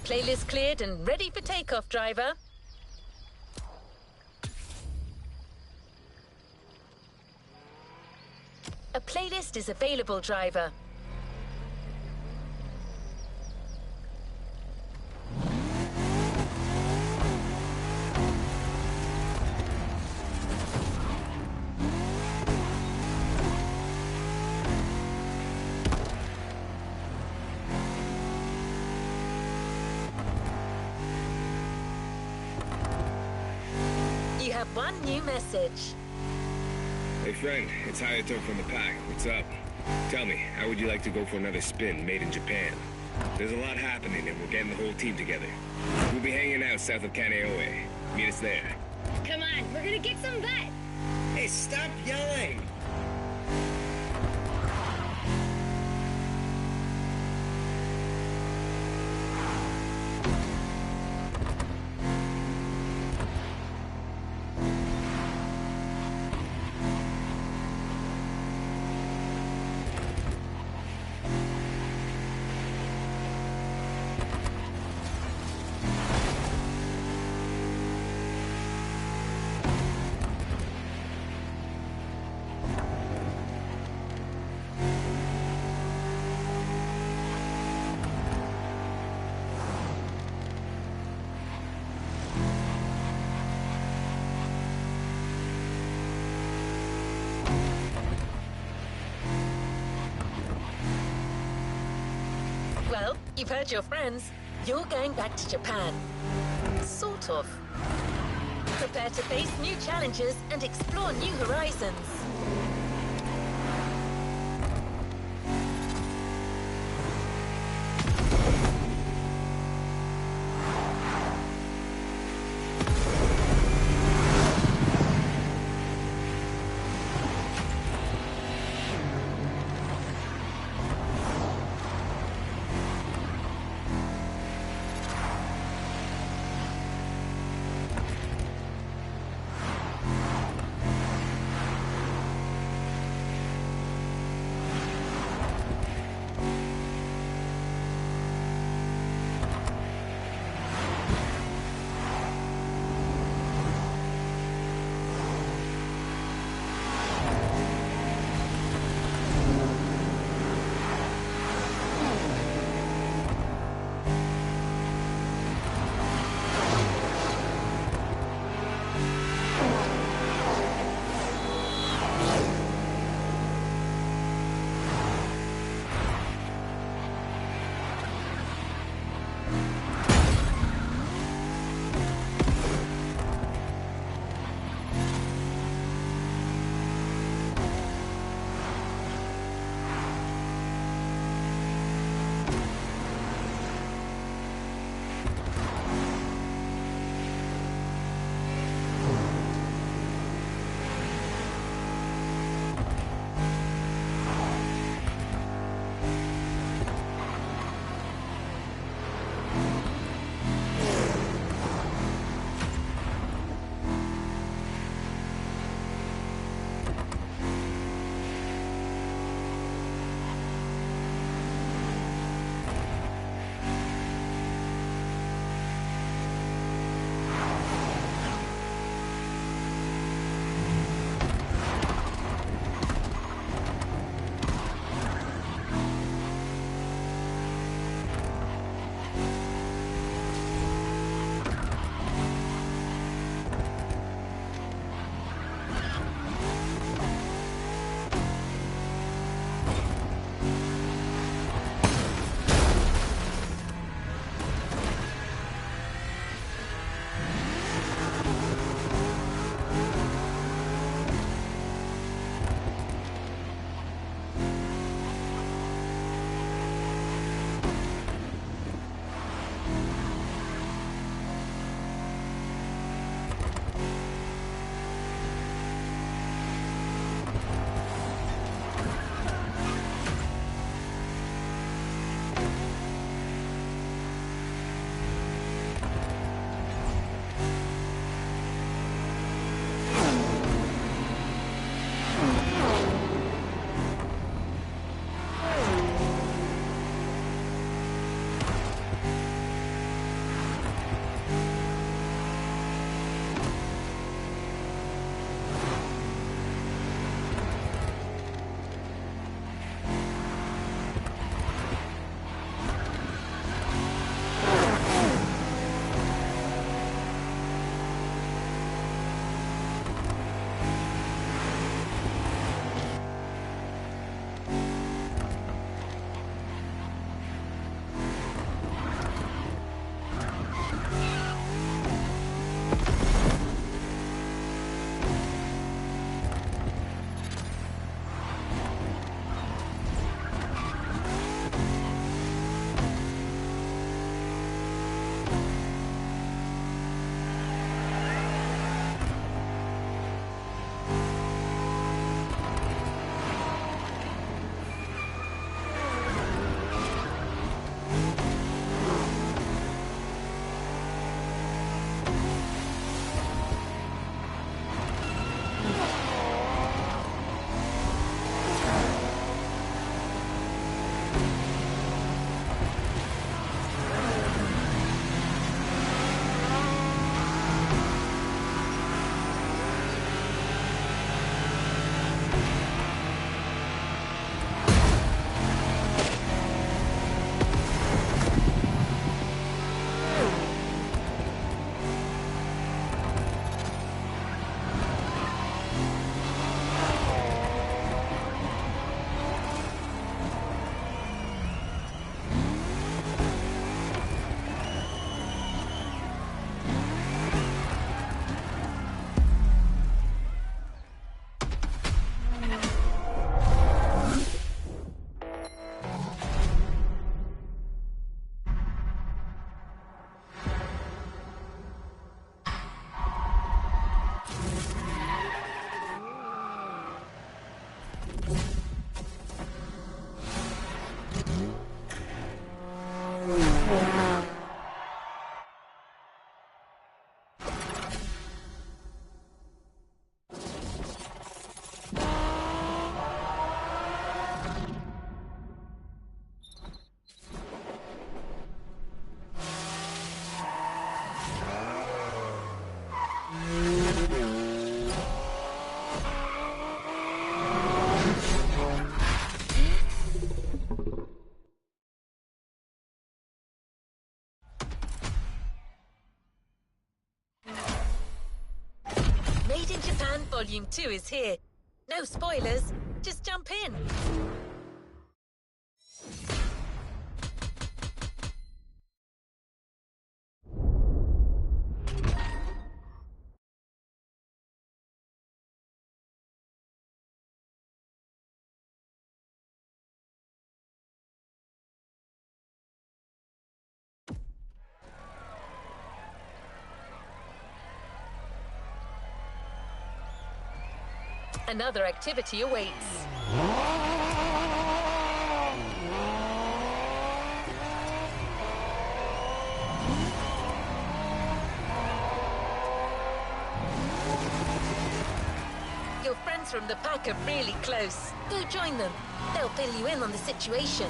D: Playlist cleared and ready for takeoff, driver. A playlist is available, driver. You have one new message.
I: Hey friend, it's Hayato from the pack. What's up? Tell me, how would you like to go for another spin made in Japan? There's a lot happening and we're getting the whole team together. We'll be hanging out south of Kaneohe. Meet us there.
J: Come on, we're gonna kick some butt!
K: Hey, stop yelling!
D: Well, you've heard your friends. You're going back to Japan. Sort of. Prepare to face new challenges and explore new horizons. Made in Japan Volume 2 is here. No spoilers, just jump in. Another activity awaits. Your friends from the pack are really close. Go join them. They'll fill you in on the situation.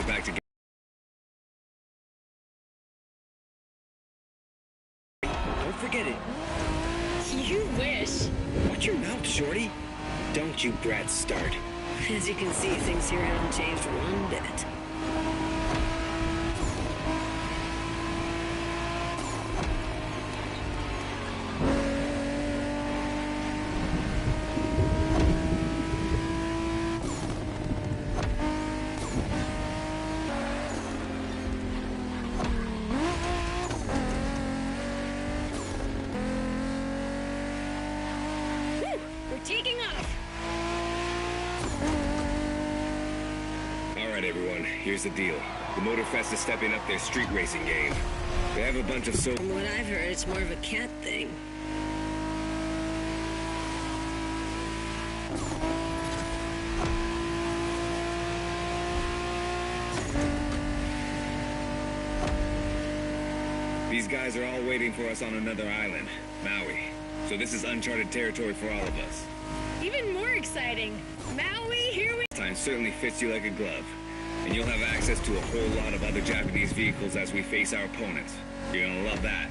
I: Back together.
K: Don't forget it.
J: You wish.
K: Watch your mouth, Shorty. Don't you brats start.
J: As you can see, things here haven't changed one bit. Taking off!
I: Alright everyone, here's the deal. The Motorfest is stepping up their street racing game. They have a bunch of
J: From what I've heard, it's more of a cat thing.
I: These guys are all waiting for us on another island, Maui. So this is uncharted territory for all of us.
J: Even more exciting. Maui, here we...
I: Time certainly fits you like a glove. And you'll have access to a whole lot of other Japanese vehicles as we face our opponents. You're gonna love that.